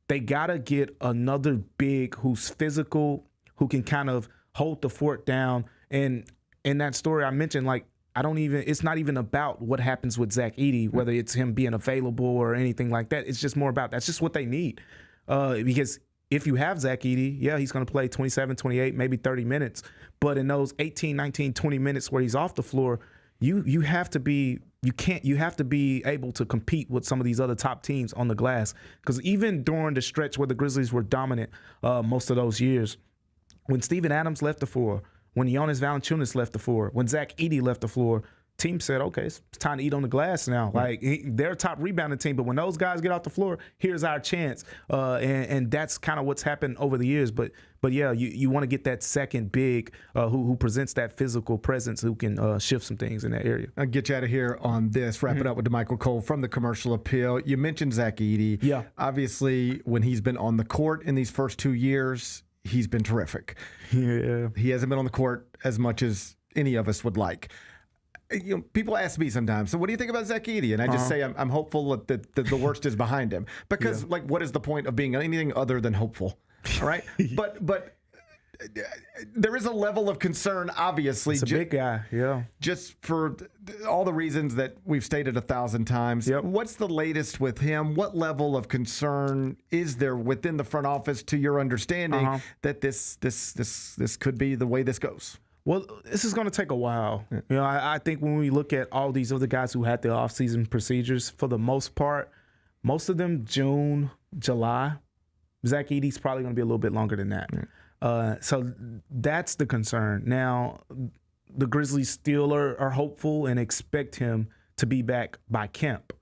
they gotta get another big who's physical, who can kind of hold the fort down. And in that story I mentioned, it's not even about what happens with Zach Edey, whether it's him being available or anything like that. It's just more about that's just what they need. Because if you have Zach Edey, he's going to play 27, 28, maybe 30 minutes. But in those 18, 19, 20 minutes where he's off the floor, you have to be able to compete with some of these other top teams on the glass. Because even during the stretch where the Grizzlies were dominant most of those years, when Steven Adams left the floor, when Jonas Valanciunas left the floor, when Zach Edey left the floor, team said, okay, it's time to eat on the glass now. Like, they're a top rebounding team, but when those guys get off the floor, here's our chance. And that's kind of what's happened over the years. But yeah, you want to get that second big who presents that physical presence, who can shift some things in that area. I'll get you out of here on this. Wrap it up with Damichael Cole from the Commercial Appeal. You mentioned Zach Edey. Yeah. Obviously, when he's been on the court in these first 2 years, he's been terrific. Yeah. He hasn't been on the court as much as any of us would like. You know, people ask me sometimes, so what do you think about Zach Edey? And I just say I'm hopeful that the worst is behind him. Because, like, what is the point of being anything other than hopeful? All right? But there is a level of concern, obviously. It's a big guy, yeah. Just for all the reasons that we've stated 1,000 times. Yep. What's the latest with him? What level of concern is there within the front office, to your understanding, that this could be the way this goes? Well, this is going to take a while. You know, I think when we look at all these other guys who had the offseason procedures, for the most part, most of them June, July. Zach Edey's probably going to be a little bit longer than that. So that's the concern. Now, the Grizzlies still are hopeful and expect him to be back by camp.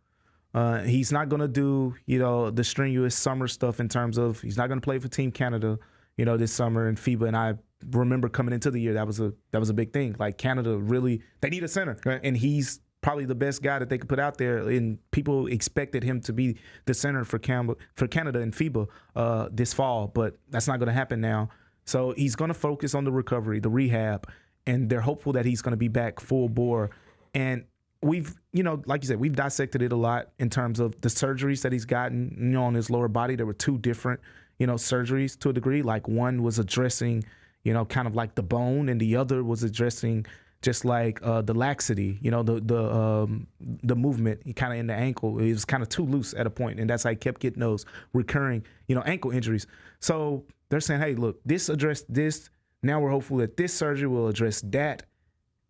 He's not going to do, the strenuous summer stuff in terms of he's not going to play for Team Canada, this summer in FIBA. And I remember coming into the year, that was a big thing. Like, Canada really, they need a center. Right. And he's probably the best guy that they could put out there. And people expected him to be the center for Canada in FIBA this fall. But that's not going to happen now. So he's going to focus on the recovery, the rehab, and they're hopeful that he's going to be back full bore. And we've, like you said, we've dissected it a lot in terms of the surgeries that he's gotten, on his lower body. There were two different, surgeries to a degree. Like, one was addressing, kind of like the bone, and the other was addressing just like the laxity, the movement kind of in the ankle. It was kind of too loose at a point, and that's how he kept getting those recurring, ankle injuries. So they're saying, hey, look, this addressed this. Now we're hopeful that this surgery will address that,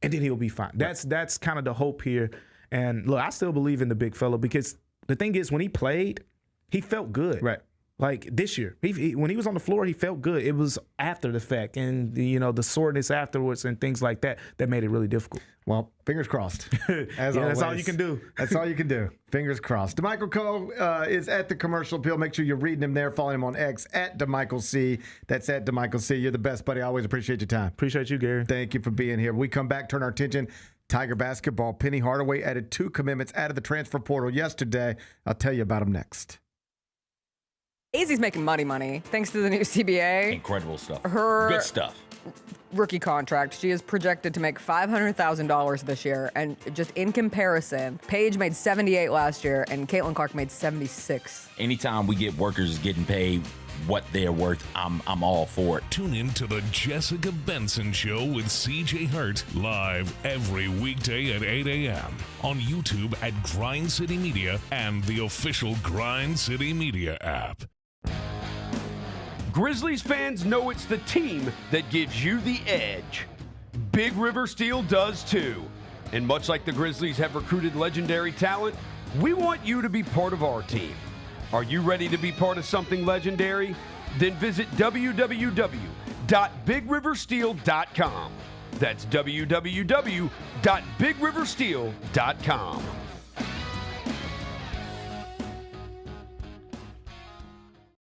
and then he'll be fine. That's kind of the hope here. And look, I still believe in the big fella, because the thing is, when he played, he felt good. Right. Like this year, when he was on the floor, he felt good. It was after the fact, and the soreness afterwards and things like that made it really difficult. Well, fingers crossed. As always. That's all you can do. That's all you can do. Fingers crossed. Damichael Cole is at the Commercial Appeal. Make sure you're reading him there. Follow him on X at Damichael C. That's at Damichael C. You're the best, buddy. I always appreciate your time. Appreciate you, Gary. Thank you for being here. We come back, turn our attention. Tiger basketball. Penny Hardaway added 2 commitments out of the transfer portal yesterday. I'll tell you about them next. Azie's making money thanks to the new CBA. Incredible stuff. Her Good stuff. Rookie contract. She is projected to make $500,000 this year, and just in comparison, Paige made $78,000 last year, and Caitlin Clark made $76,000. Anytime we get workers getting paid what they're worth, I'm all for it. Tune in to the Jessica Benson Show with CJ Hurt live every weekday at 8 a.m. on YouTube at Grind City Media and the official Grind City Media app. Grizzlies fans know it's the team that gives you the edge. Big River Steel does too. And much like the Grizzlies have recruited legendary talent, we want you to be part of our team. Are you ready to be part of something legendary? Then visit www.bigriversteel.com. That's www.bigriversteel.com.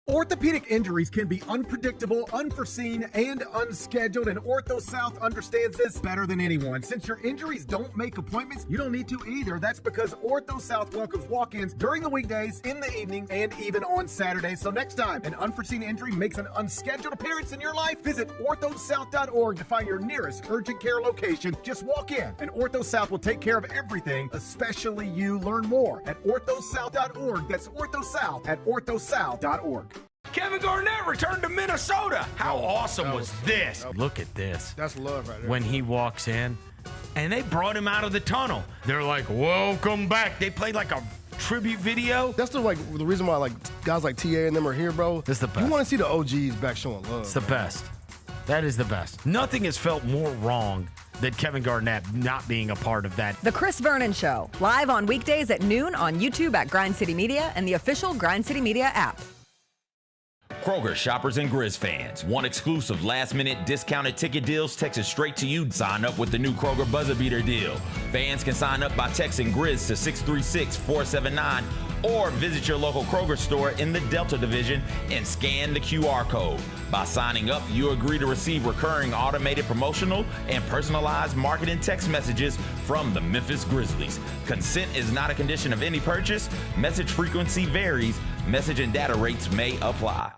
Orthopedic injuries can be unpredictable, unforeseen, and unscheduled, and Ortho South understands this better than anyone. Since your injuries don't make appointments, you don't need to either. That's because Ortho South welcomes walk-ins during the weekdays, in the evenings, and even on Saturdays. So next time an unforeseen injury makes an unscheduled appearance in your life, visit orthosouth.org to find your nearest urgent care location. Just walk in, and Ortho South will take care of everything, especially you. Learn more at orthosouth.org. That's orthosouth at orthosouth.org. Kevin Garnett returned to Minnesota. How awesome was this? Look at this. That's love right there. When he walks in, and they brought him out of the tunnel. They're like, welcome back. They played like a tribute video. That's the reason why guys like TA and them are here, bro. This is the best. You want to see the OGs back showing love. It's the best. That is the best. Nothing has felt more wrong than Kevin Garnett not being a part of that. The Chris Vernon Show, live on weekdays at noon on YouTube at Grind City Media and the official Grind City Media app. Kroger shoppers and Grizz fans, want exclusive last-minute discounted ticket deals texted straight to you? Sign up with the new Kroger Buzzer Beater deal. Fans can sign up by texting Grizz to 636-479 or visit your local Kroger store in the Delta Division and scan the QR code. By signing up, you agree to receive recurring automated promotional and personalized marketing text messages from the Memphis Grizzlies. Consent is not a condition of any purchase. Message frequency varies. Message and data rates may apply.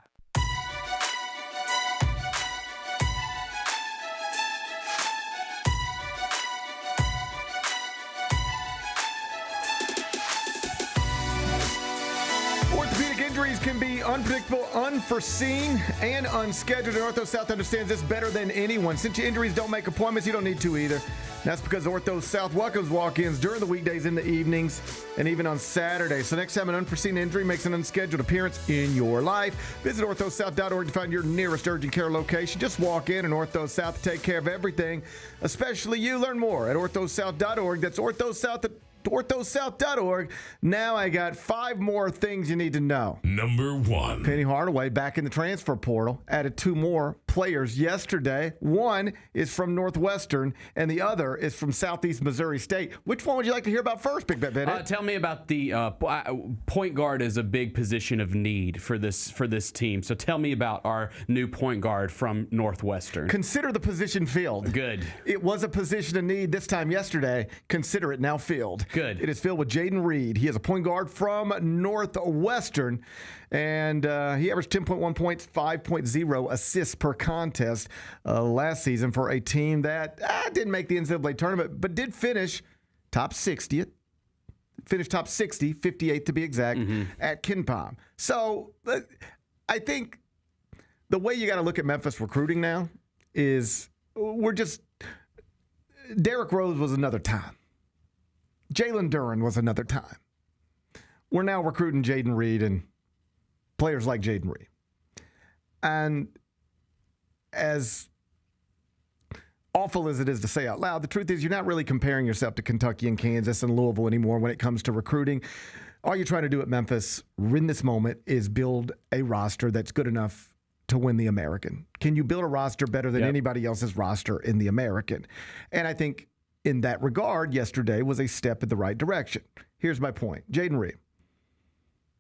Can be unpredictable, unforeseen, and unscheduled. Ortho South understands this better than anyone. Since your injuries don't make appointments, you don't need to either. That's because Ortho South welcomes walk-ins during the weekdays, in the evenings, and even on Saturdays. So next time an unforeseen injury makes an unscheduled appearance in your life, visit orthosouth.org to find your nearest urgent care location. Just walk in and Ortho South take care of everything, especially you. Learn more at orthosouth.org. That's orthosouth.org. Now I got 5 more things you need to know. Number 1. Penny Hardaway back in the transfer portal. Added 2 more players yesterday. One is from Northwestern, and the other is from Southeast Missouri State. Which one would you like to hear about first, Big Bet Bennett? Tell me about the point guard is a big position of need for this team. So tell me about our new point guard from Northwestern. Consider the position filled. Good. It was a position of need this time yesterday. Consider it now filled. Good. It is filled with Jaden Reed. He is a point guard from Northwestern, and he averaged 10.1 points, 5.0 assists per contest last season for a team that didn't make the NCAA tournament, but did finish top 60th. Finished top 60, 58th to be exact, at KenPom. So I think the way you got to look at Memphis recruiting now is Derrick Rose was another time. Jalen Duren was another time. We're now recruiting Jaden Reed and players like Jaden Reed. And as awful as it is to say out loud, the truth is you're not really comparing yourself to Kentucky and Kansas and Louisville anymore when it comes to recruiting. All you're trying to do at Memphis in this moment is build a roster that's good enough to win the American. Can you build a roster better than anybody else's roster in the American? And I think in that regard, yesterday was a step in the right direction. Here's my point. Jaden Reed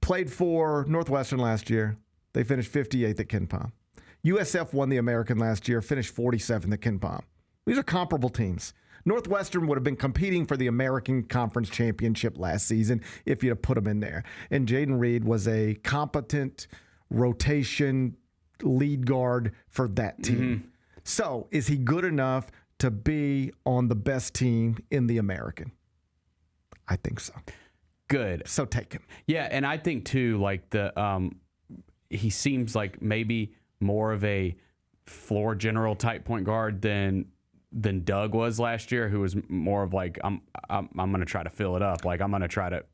played for Northwestern last year. They finished 58th at KenPom. USF won the American last year, finished 47th at KenPom. These are comparable teams. Northwestern would have been competing for the American Conference Championship last season if you'd have put them in there. And Jaden Reed was a competent rotation lead guard for that team. So is he good enough to be on the best team in the American? I think so. Good. So take him. Yeah, and I think too, like he seems like maybe more of a floor general type point guard than Doug was last year, who was more of like I'm going to try to fill it up. Like I'm going to try to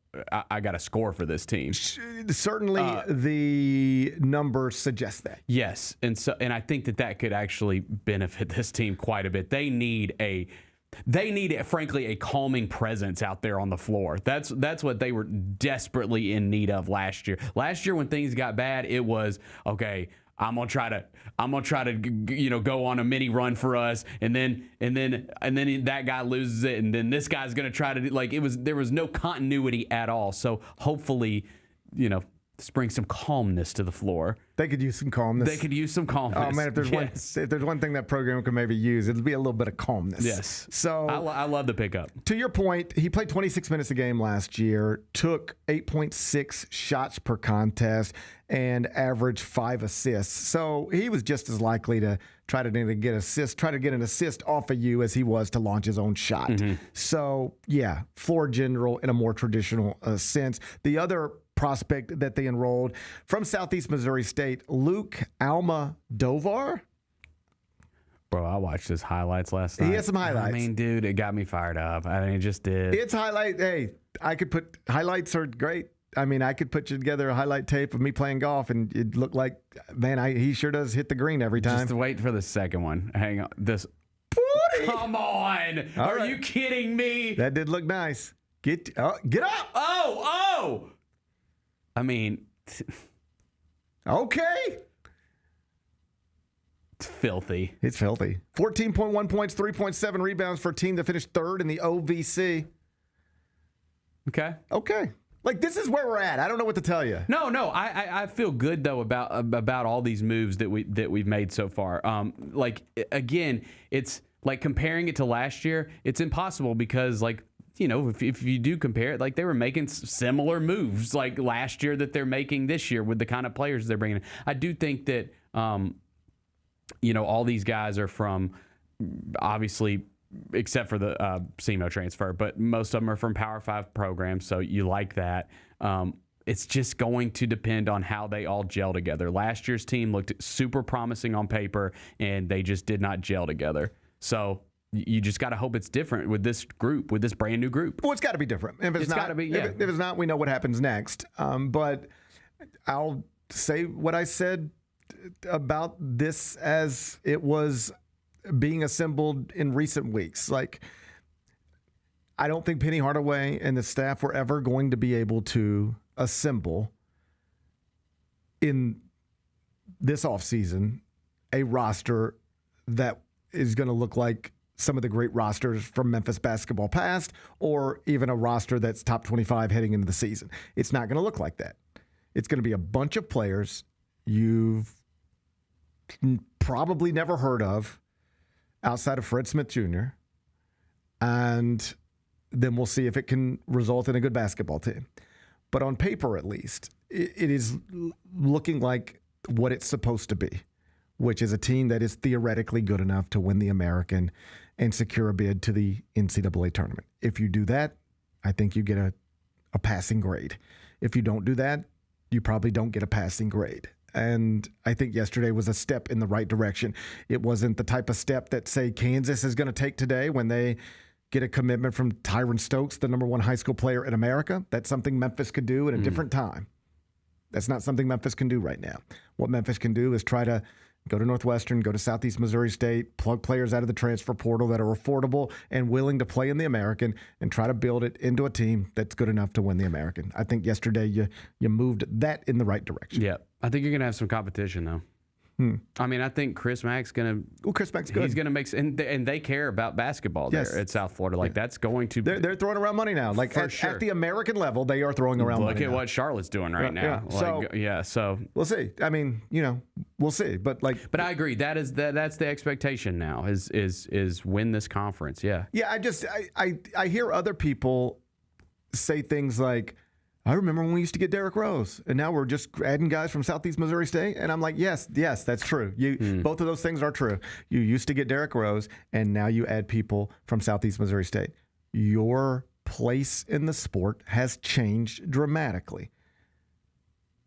I got to score for this team. Certainly, the numbers suggest that. Yes, and I think that could actually benefit this team quite a bit. They need frankly a calming presence out there on the floor. That's what they were desperately in need of last year. Last year when things got bad, it was okay. I'm gonna try to go on a mini run for us, and then that guy loses it, and then this guy's gonna try to there was no continuity at all. So hopefully, this brings some calmness to the floor. They could use some calmness. Oh man, if there's one thing that program could maybe use, it'd be a little bit of calmness. Yes. So I love the pickup. To your point, he played 26 minutes a game last year, took 8.6 shots per contest, and averaged 5 assists. So he was just as likely to try to get an assist off of you as he was to launch his own shot. So yeah, floor general in a more traditional sense. The other prospect that they enrolled from Southeast Missouri State, Luke Alma-Dovar. Bro, I watched his highlights last night. He had some highlights. I mean, dude, it got me fired up. I mean, it just did. It's highlight. Hey, highlights are great. I mean, I could put you together a highlight tape of me playing golf, and it looked like, man, he sure does hit the green every time. Just wait for the second one. Hang on. Come on. Are you kidding me? That did look nice. Get up. Oh. I mean. Okay. filthy. It's filthy. 14.1 points, 3.7 rebounds for a team that finished third in the OVC. Okay. Like, this is where we're at. I don't know what to tell you. No. I feel good though about all these moves that we've made so far. Like, again, it's like comparing it to last year. It's impossible because, like, you know, if you do compare it, like, they were making similar moves like last year that they're making this year with the kind of players they're bringing in. I do think that, you know, all these guys are from, obviously, except for the SEMO transfer, but most of them are from Power 5 programs, so you like that. It's just going to depend on how they all gel together. Last year's team looked super promising on paper, and they just did not gel together. So you just got to hope it's different with this group, with this brand new group. Well, it's got to be different. If it's got to be, yeah. If it's not, we know what happens next. But I'll say what I said about this as it was being assembled in recent weeks. Like, I don't think Penny Hardaway and the staff were ever going to be able to assemble in this offseason a roster that is going to look like some of the great rosters from Memphis basketball past, or even a roster that's top 25 heading into the season. It's not going to look like that. It's going to be a bunch of players you've probably never heard of outside of Fred Smith Jr., and then we'll see if it can result in a good basketball team. But on paper, at least, it is looking like what it's supposed to be, which is a team that is theoretically good enough to win the American and secure a bid to the NCAA tournament. If you do that, I think you get a passing grade. If you don't do that, you probably don't get a passing grade. And I think yesterday was a step in the right direction. It wasn't the type of step that, say, Kansas is going to take today when they get a commitment from Tyron Stokes, the #1 high school player in America. That's something Memphis could do at a different time. That's not something Memphis can do right now. What Memphis can do is try to go to Northwestern, go to Southeast Missouri State, plug players out of the transfer portal that are affordable and willing to play in the American, and try to build it into a team that's good enough to win the American. I think yesterday you moved that in the right direction. Yeah. I think you're going to have some competition, though. I mean, I think Chris Mack's going to... Well, Chris Mack's good. He's going to make... And they care about basketball there at South Florida. Like, that's going to... They're throwing around money now. Like, at the American level, they are throwing around money. Look at what Charlotte's doing right now. So we'll see. I mean, you know, we'll see. But I agree. That's the expectation now is win this conference. Yeah. Yeah, I hear other people say things like, I remember when we used to get Derrick Rose, and now we're just adding guys from Southeast Missouri State. And I'm like, yes, that's true. Both of those things are true. You used to get Derrick Rose, and now you add people from Southeast Missouri State. Your place in the sport has changed dramatically,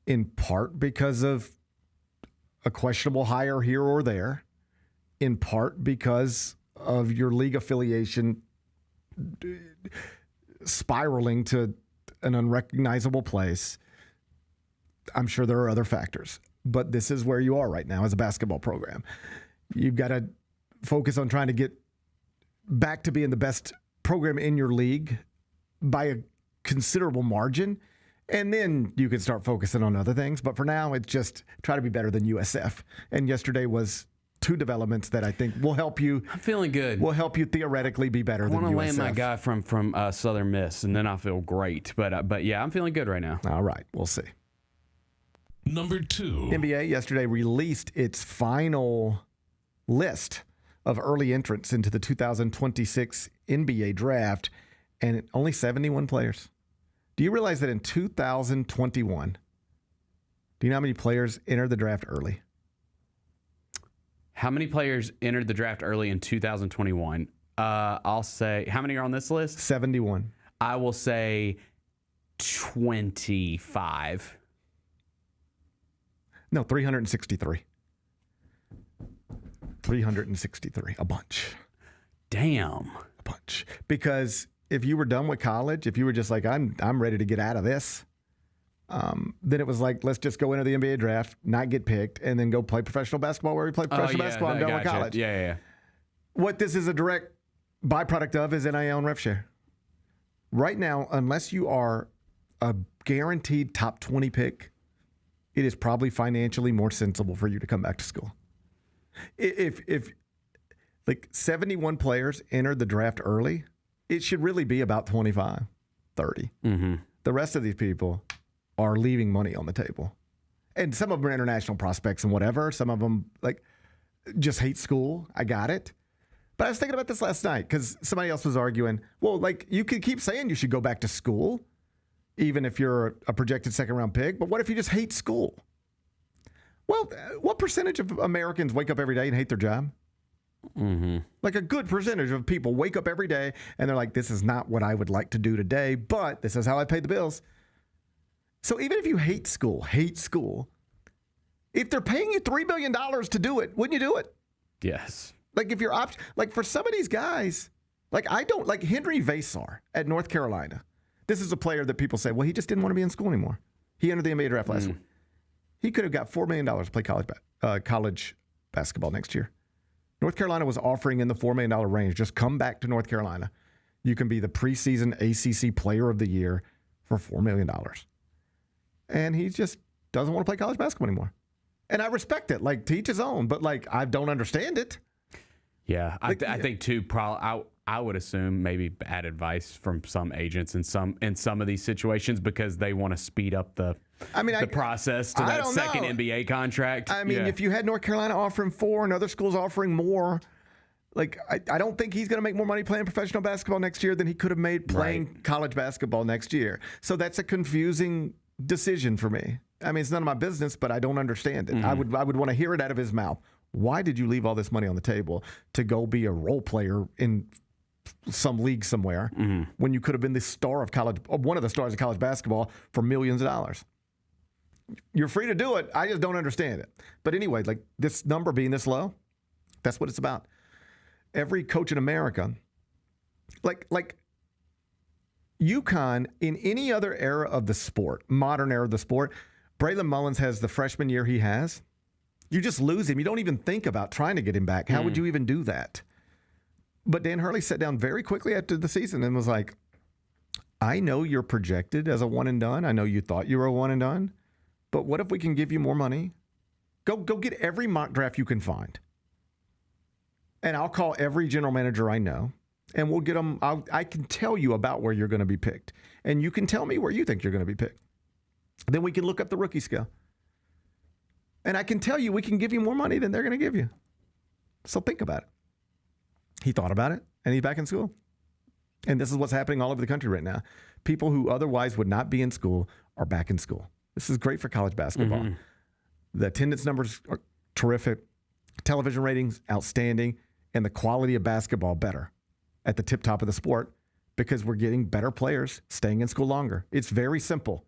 in part because of a questionable hire here or there, in part because of your league affiliation spiraling to an unrecognizable place. I'm sure there are other factors, but this is where you are right now as a basketball program. You've got to focus on trying to get back to being the best program in your league by a considerable margin, and then you can start focusing on other things. But for now, it's just try to be better than USF. And yesterday was two developments that I think will help you. I'm feeling good. Will help you theoretically be better than USF. I want to land my guy from Southern Miss, and then I feel great. But yeah, I'm feeling good right now. All right, we'll see. Number 2. NBA yesterday released its final list of early entrants into the 2026 NBA draft, and only 71 players. Do you realize that in 2021, do you know how many players entered the draft early? How many players entered the draft early in 2021? I'll say, how many are on this list? 71. I will say 25. No, 363. 363, a bunch. Damn. A bunch. Because if you were done with college, if you were just like, I'm ready to get out of this, then it was like, let's just go into the NBA draft, not get picked, and then go play professional basketball where we play professional basketball and done with college. Yeah. What this is a direct byproduct of is NIL and rev share. Right now, unless you are a guaranteed top 20 pick, it is probably financially more sensible for you to come back to school. If like 71 players entered the draft early, it should really be about 25, 30. Mm-hmm. The rest of these people are leaving money on the table. And some of them are international prospects and whatever. Some of them like just hate school. I got it. But I was thinking about this last night because somebody else was arguing, well, like you could keep saying you should go back to school, even if you're a projected second-round pick. But what if you just hate school? Well, what percentage of Americans wake up every day and hate their job? Mm-hmm. Like a good percentage of people wake up every day and they're like, this is not what I would like to do today, but this is how I pay the bills. So even if you hate school, if they're paying you $3 billion to do it, wouldn't you do it? Yes. Like if you're like for some of these guys, like I don't like Henry Vasar at North Carolina. This is a player that people say, well, he just didn't want to be in school anymore. He entered the NBA draft last week. He could have got $4 million to play college basketball next year. North Carolina was offering in the $4 million range. Just come back to North Carolina. You can be the preseason ACC Player of the Year for $4 million. And he just doesn't want to play college basketball anymore. And I respect it. Like, to each his own. But, like, I don't understand it. Yeah. I think, too, probably I would assume maybe bad advice from some agents in some of these situations because they want to speed up the process to that second NBA contract. I mean, if you had North Carolina offering 4 and other schools offering more, like I don't think he's going to make more money playing professional basketball next year than he could have made playing college basketball next year. So that's a confusing decision for me. I mean, it's none of my business, but I don't understand it. Mm-hmm. I would want to hear it out of his mouth. Why did you leave all this money on the table to go be a role player in some league somewhere when you could have been the star of college, or one of the stars of college basketball for millions of dollars? You're free to do it. I just don't understand it. But anyway, like this number being this low, that's what it's about. Every coach in America, like UConn in any other era of the sport, modern era of the sport, Braylon Mullins has the freshman year he has. You just lose him. You don't even think about trying to get him back. How would you even do that? But Dan Hurley sat down very quickly after the season and was like, I know you're projected as a one and done. I know you thought you were a one and done. But what if we can give you more money? Go get every mock draft you can find. And I'll call every general manager I know. And we'll get them. I can tell you about where you're going to be picked. And you can tell me where you think you're going to be picked. Then we can look up the rookie scale. And I can tell you we can give you more money than they're going to give you. So think about it. He thought about it, and he's back in school. And this is what's happening all over the country right now. People who otherwise would not be in school are back in school. This is great for college basketball. Mm-hmm. The attendance numbers are terrific. Television ratings, outstanding. And the quality of basketball, better at the tip top of the sport because we're getting better players staying in school longer. It's very simple.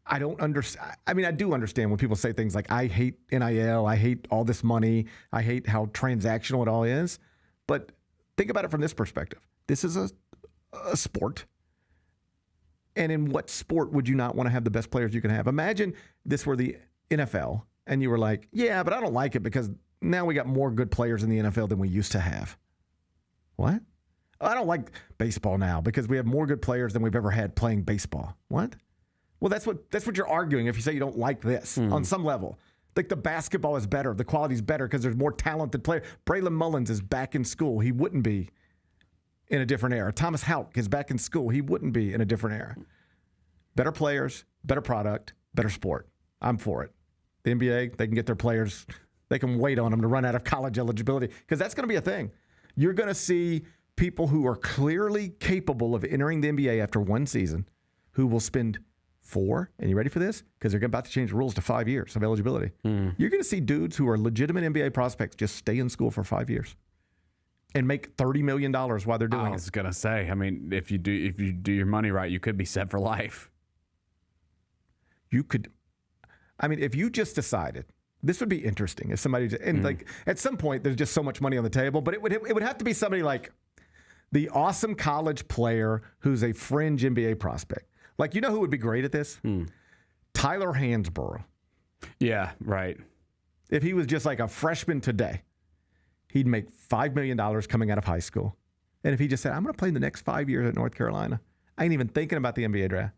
I don't understand. I mean, I do understand when people say things like, I hate NIL, I hate all this money, I hate how transactional it all is. But think about it from this perspective. This is a sport. And in what sport would you not want to have the best players you can have? Imagine this were the NFL and you were like, yeah, but I don't like it because now we got more good players in the NFL than we used to have. What? I don't like baseball now because we have more good players than we've ever had playing baseball. What? Well, that's what you're arguing if you say you don't like this on some level. Like the basketball is better, the quality's better because there's more talented players. Braylon Mullins is back in school. He wouldn't be in a different era. Thomas Houck is back in school. He wouldn't be in a different era. Better players, better product, better sport. I'm for it. The NBA, they can get their players, they can wait on them to run out of college eligibility because that's going to be a thing. You're going to see people who are clearly capable of entering the NBA after one season who will spend 4, and you ready for this? Because they're about to change the rules to 5 years of eligibility. You're going to see dudes who are legitimate NBA prospects just stay in school for 5 years and make $30 million while they're doing it. I was going to say, I mean, if you do your money right, you could be set for life. You could, I mean, if you just decided, this would be interesting if somebody, and like at some point there's just so much money on the table, but it would have to be somebody like the awesome college player who's a fringe NBA prospect. Like, you know who would be great at this? Tyler Hansborough. Yeah, right. If he was just like a freshman today, he'd make $5 million coming out of high school. And if he just said, I'm going to play the next 5 years at North Carolina, I ain't even thinking about the NBA draft.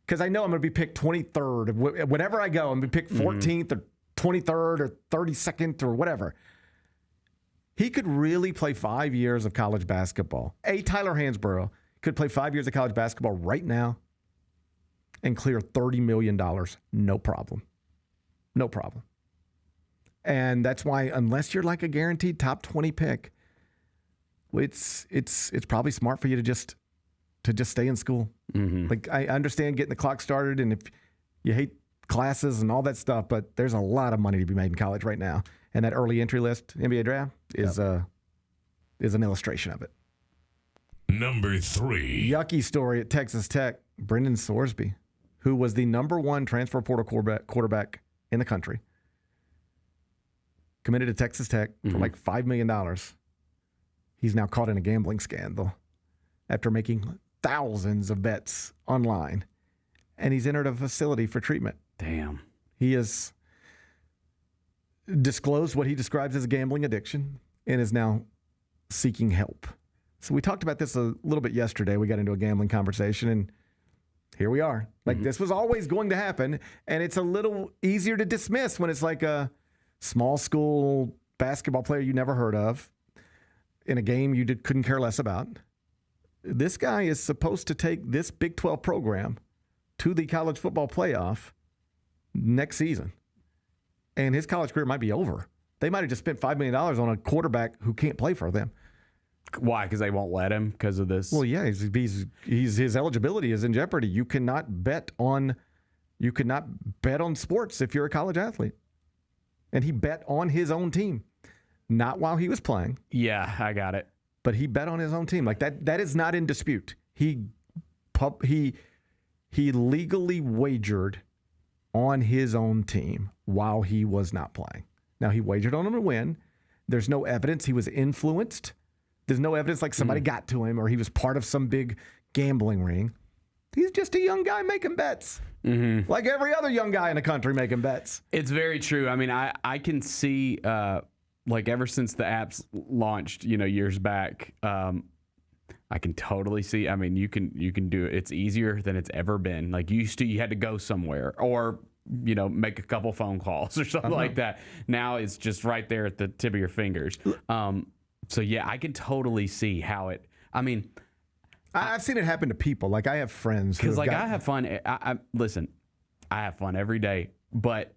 Because I know I'm going to be picked 23rd. Whenever I go, I'm going to be picked 14th or 23rd or 32nd or whatever. He could really play 5 years of college basketball. Tyler Hansborough could play 5 years of college basketball right now and clear $30 million. No problem. No problem. And that's why, unless you're like a guaranteed top 20 pick, it's probably smart for you to just stay in school. Mm-hmm. Like, I understand getting the clock started, and if you hate classes and all that stuff, but there's a lot of money to be made in college right now. And that early entry list NBA draft is an illustration of it. Number 3. Yucky story at Texas Tech. Brendan Sorsby, who was the number 1 transfer portal quarterback in the country, committed to Texas Tech for like $5 million. He's now caught in a gambling scandal after making thousands of bets online, and he's entered a facility for treatment. Damn. He has disclosed what he describes as a gambling addiction and is now seeking help. So we talked about this a little bit yesterday. We got into a gambling conversation, and here we are. Like, this was always going to happen, and it's a little easier to dismiss when it's like a small school basketball player you never heard of in a game you couldn't care less about. This guy is supposed to take this Big 12 program to the college football playoff next season, and his college career might be over. They might have just spent $5 million on a quarterback who can't play for them. Why? Because they won't let him because of this? Well, yeah, his eligibility is in jeopardy. You cannot bet on sports if you're a college athlete. And he bet on his own team, not while he was playing. Yeah, I got it. But he bet on his own team. Like, that is not in dispute. He legally wagered on his own team while he was not playing. Now, he wagered on him to win. There's no evidence he was influenced. There's no evidence like somebody got to him or he was part of some big gambling ring. He's just a young guy making bets. Mm-hmm. Like every other young guy in the country making bets. It's very true. I mean, I can see, like, ever since the apps launched, years back, I can totally see. I mean, you can do it. It's easier than it's ever been. Like, you had to go somewhere or, make a couple phone calls or something like that. Now it's just right there at the tip of your fingers. So, yeah, I can totally see how it, I mean. I've seen it happen to people. Like, I have friends. Because, like, I have fun. Listen, I have fun every day. But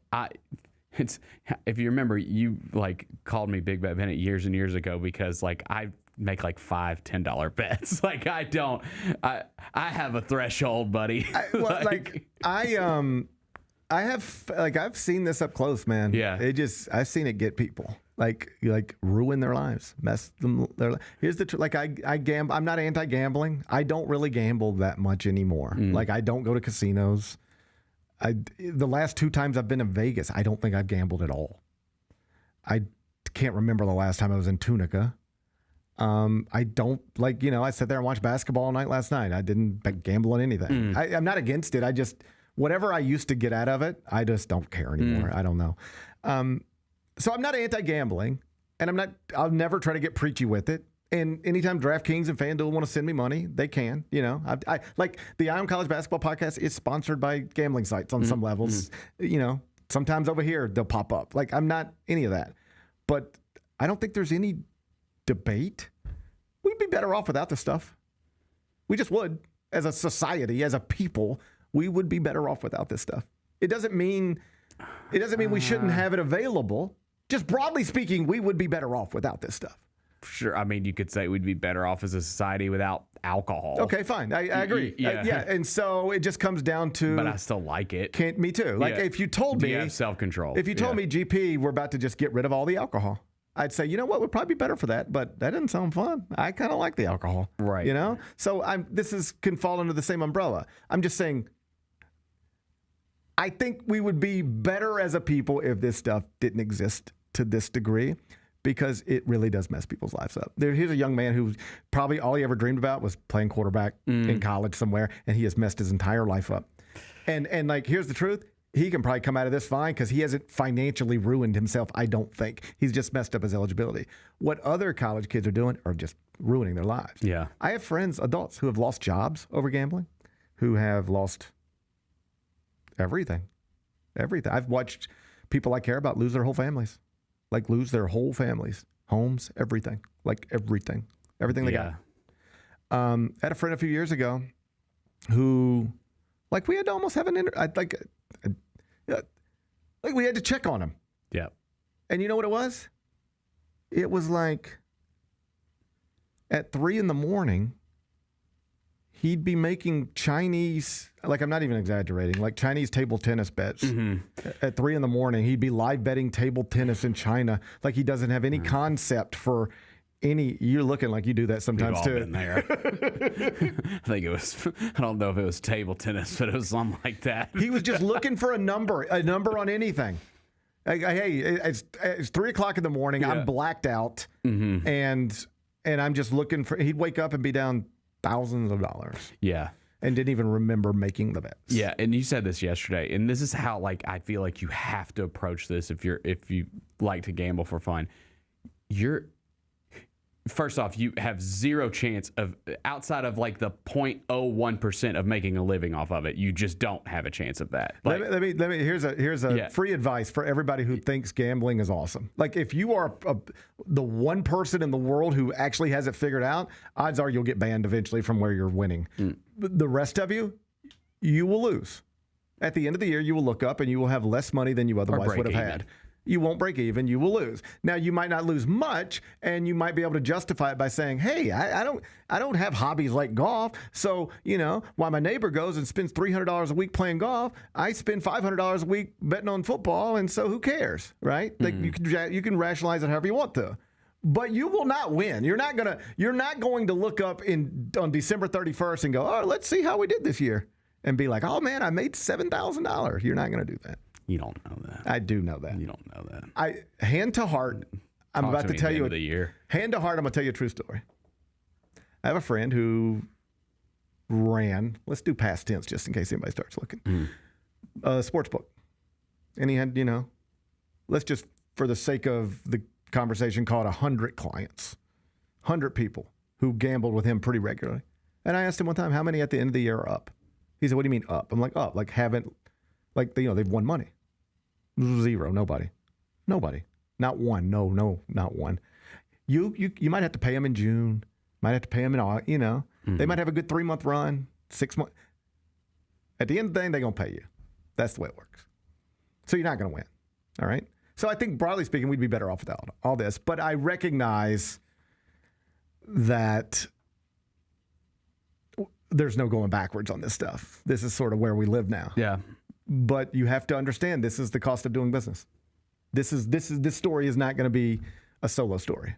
if you remember, you, like, called me Big Bet Bennett years and years ago because, like, I make, like, $5, $10 bets. Like, I have a threshold, buddy. I've seen this up close, man. Yeah. I've seen it get people. Like ruin their lives, mess them. Here's the truth. Like, I gamble. I'm not anti-gambling. I don't really gamble that much anymore. Like, I don't go to casinos. The last 2 times I've been in Vegas, I don't think I've gambled at all. I can't remember the last time I was in Tunica. I don't I sat there and watched basketball all night last night. I didn't gamble on anything. I'm not against it. I just, whatever I used to get out of it, I just don't care anymore. I don't know. So I'm not anti-gambling, and I'll never try to get preachy with it. And anytime DraftKings and FanDuel want to send me money, they can. I like the Eye on College Basketball podcast is sponsored by gambling sites on some levels. Sometimes over here they'll pop up. Like, I'm not any of that, but I don't think there's any debate. We'd be better off without this stuff. We just would, as a society, as a people, we would be better off without this stuff. It doesn't mean we shouldn't have it available. Just broadly speaking, we would be better off without this stuff. Sure. I mean, you could say we'd be better off as a society without alcohol. Okay, fine. I agree. Yeah. And so it just comes down to. But I still like it. Me too. Like, if you told me. Do you have self-control? If you told me, GP, we're about to just get rid of all the alcohol, I'd say, you know what, would probably be better for that. But that doesn't sound fun. I kind of like the alcohol. Right. So this can fall under the same umbrella. I'm just saying, I think we would be better as a people if this stuff didn't exist to this degree, because it really does mess people's lives up. Here's a young man who probably all he ever dreamed about was playing quarterback in college somewhere, and he has messed his entire life up. And like, here's the truth. He can probably come out of this fine because he hasn't financially ruined himself, I don't think. He's just messed up his eligibility. What other college kids are doing are just ruining their lives. Yeah. I have friends, adults, who have lost jobs over gambling, who have lost everything. I've watched people I care about lose their whole families. Like lose their whole families, homes, everything. Like everything they got. I had a friend a few years ago who, like, we had to almost have like we had to check on him. Yeah. And you know what it was? It was like at 3 a.m, he'd be making Chinese, like I'm not even exaggerating, like Chinese table tennis bets. At 3 a.m, he'd be live betting table tennis in China. Like he doesn't have any concept for any. You're looking like you do that sometimes We've all too. been there. I think it was, I don't know if it was table tennis, but it was something like that. He was just looking for a number on anything. Like, hey, it's 3 o'clock in the morning. Yeah. I'm blacked out, and I'm just looking for. He'd wake up and be down thousands of dollars. Yeah. And didn't even remember making the bets. Yeah, and you said this yesterday, and this is how, like, I feel like you have to approach this if you like to gamble for fun. First off, you have zero chance of, outside of like the 0.01% of making a living off of it. You just don't have a chance of that. Like, let me. Here's a free advice for everybody who thinks gambling is awesome. Like if you are the one person in the world who actually has it figured out, odds are you'll get banned eventually from where you're winning. The rest of you will lose. At the end of the year, you will look up and you will have less money than you otherwise would have had. You won't break even. You will lose. Now you might not lose much, and you might be able to justify it by saying, "Hey, I don't have hobbies like golf. So while my neighbor goes and spends $300 a week playing golf, I spend $500 a week betting on football, and so who cares, right? Like you can rationalize it however you want to, but you will not win. You're not going to look up on December 31st and go, "Oh, let's see how we did this year," and be like, "Oh man, I made $7,000." You're not going to do that. You don't know that. I do know that. You don't know that. Hand to heart, I'm about to tell you. Of the year. Hand to heart, I'm going to tell you a true story. I have a friend who ran. Let's do past tense just in case anybody starts looking. A sports book, and he had, let's just for the sake of the conversation, call it 100 clients, 100 people who gambled with him pretty regularly. And I asked him one time, "How many at the end of the year are up?" He said, "What do you mean up?" I'm like, "Up, like haven't, like they've won money." Zero. Nobody. Not one. No, not one. You might have to pay them in June. Might have to pay them in They might have a good 3-month run, 6 months. At the end of the day, they're going to pay you. That's the way it works. So you're not going to win. All right? So I think broadly speaking, we'd be better off without all this. But I recognize that there's no going backwards on this stuff. This is sort of where we live now. Yeah. But you have to understand this is the cost of doing business. This story is not going to be a solo story.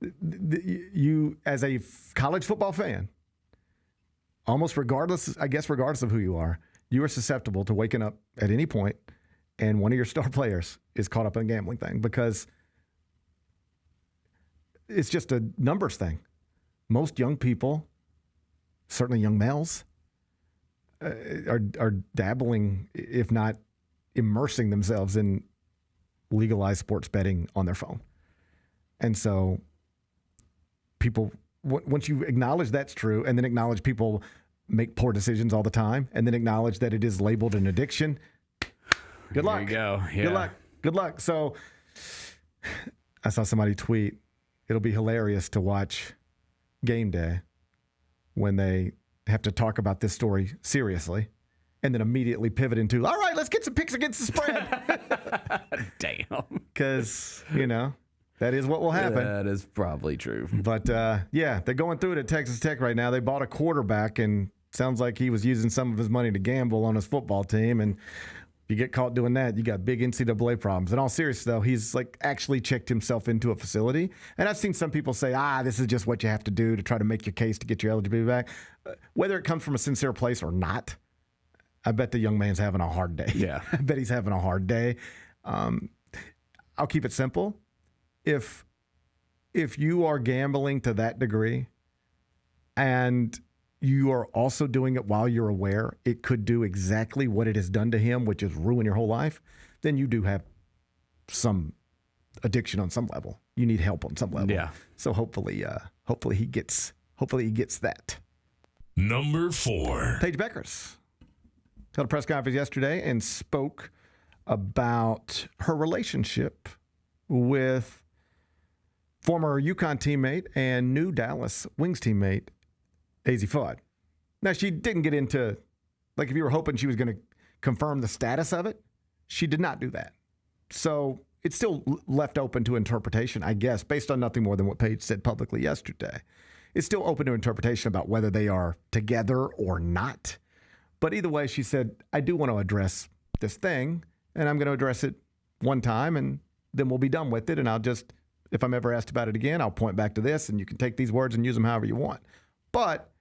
You, as a college football fan, almost regardless of who you are susceptible to waking up at any point and one of your star players is caught up in a gambling thing because it's just a numbers thing. Most young people, certainly young males, are dabbling, if not immersing themselves in legalized sports betting on their phone. And so people, once you acknowledge that's true and then acknowledge people make poor decisions all the time and then acknowledge that it is labeled an addiction, good luck. There you go. Yeah. Good luck. So I saw somebody tweet, it'll be hilarious to watch game day when they have to talk about this story seriously and then immediately pivot into, all right, let's get some picks against the spread. Damn. Because, that is what will happen. That is probably true. But, they're going through it at Texas Tech right now. They bought a quarterback, and sounds like he was using some of his money to gamble on his football team. And if you get caught doing that, you got big NCAA problems. In all seriousness, though, he's actually checked himself into a facility. And I've seen some people say, this is just what you have to do to try to make your case to get your eligibility back. Whether it comes from a sincere place or not, I bet the young man's having a hard day. Yeah. I bet he's having a hard day. I'll keep it simple. If you are gambling to that degree and you are also doing it while you're aware it could do exactly what it has done to him, which is ruin your whole life, then you do have some addiction on some level. You need help on some level. Yeah. So hopefully he gets that. Number 4. Paige Bueckers held a press conference yesterday and spoke about her relationship with former UConn teammate and new Dallas Wings teammate, AZ Fudd. Now, she didn't get into, like, if you were hoping she was going to confirm the status of it, she did not do that. So it's still left open to interpretation, I guess, based on nothing more than what Paige said publicly yesterday. It's still open to interpretation about whether they are together or not. But either way, she said, I do want to address this thing, and I'm going to address it one time, and then we'll be done with it. And I'll just, if I'm ever asked about it again, I'll point back to this, and you can take these words and use them however you want. But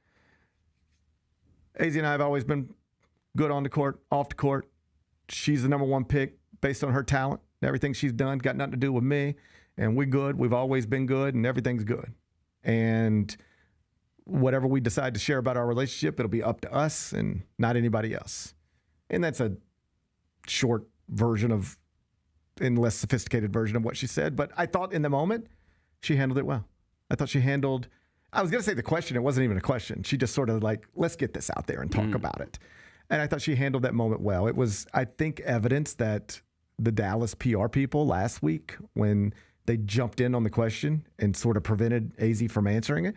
AZ and I have always been good on the court, off the court. She's the number one pick based on her talent. Everything she's done got nothing to do with me, and we're good. We've always been good, and everything's good. And whatever we decide to share about our relationship, it'll be up to us and not anybody else. And that's a short version of, and less sophisticated version of what she said. But I thought in the moment, she handled it well. I thought she handled, I was going to say the question. It wasn't even a question. She just sort of like, let's get this out there and talk about it. And I thought she handled that moment well. It was, I think, evidence that the Dallas PR people last week, when they jumped in on the question and sort of prevented AZ from answering it,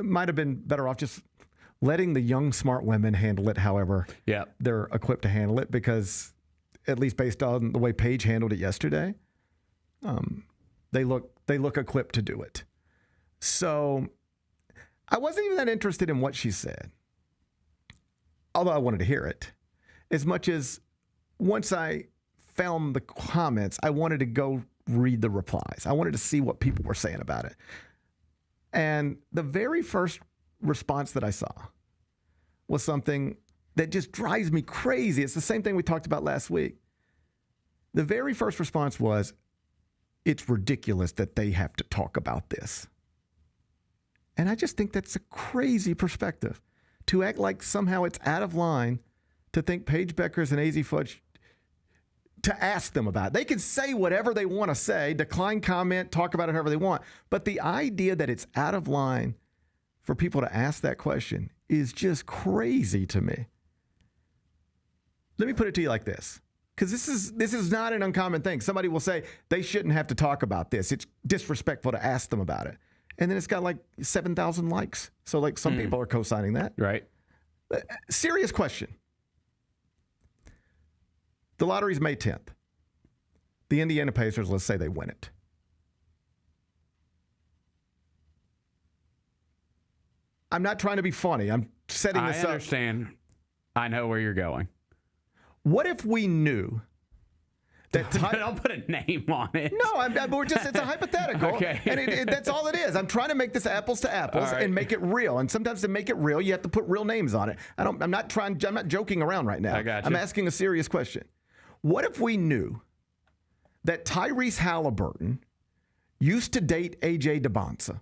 might have been better off just letting the young, smart women handle it however they're equipped to handle it, because at least based on the way Paige handled it yesterday, they look equipped to do it. So I wasn't even that interested in what she said, although I wanted to hear it, as much as once I found the comments, I wanted to go read the replies. I wanted to see what people were saying about it. And the very first response that I saw was something that just drives me crazy. It's the same thing we talked about last week. The very first response was, it's ridiculous that they have to talk about this. And I just think that's a crazy perspective, to act like somehow it's out of line to think Paige Bueckers and AZ Fudd, to ask them about it. They can say whatever they want to say, decline comment, talk about it however they want. But the idea that it's out of line for people to ask that question is just crazy to me. Let me put it to you like this, because this is not an uncommon thing. Somebody will say they shouldn't have to talk about this. It's disrespectful to ask them about it. And then it's got like 7,000 likes. So like some people are co-signing that. Right. Serious question. The lottery's May 10th. The Indiana Pacers, let's say they win it. I'm not trying to be funny. I'm setting this up. I understand. I know where you're going. What if we knew that don't put a name on it. No, we're just, it's a hypothetical. Okay. And that's all it is. I'm trying to make this apples to apples and make it real. And sometimes to make it real, you have to put real names on it. I'm not joking around right now. I got you. I'm asking a serious question. What if we knew that Tyrese Halliburton used to date AJ DeBonsa,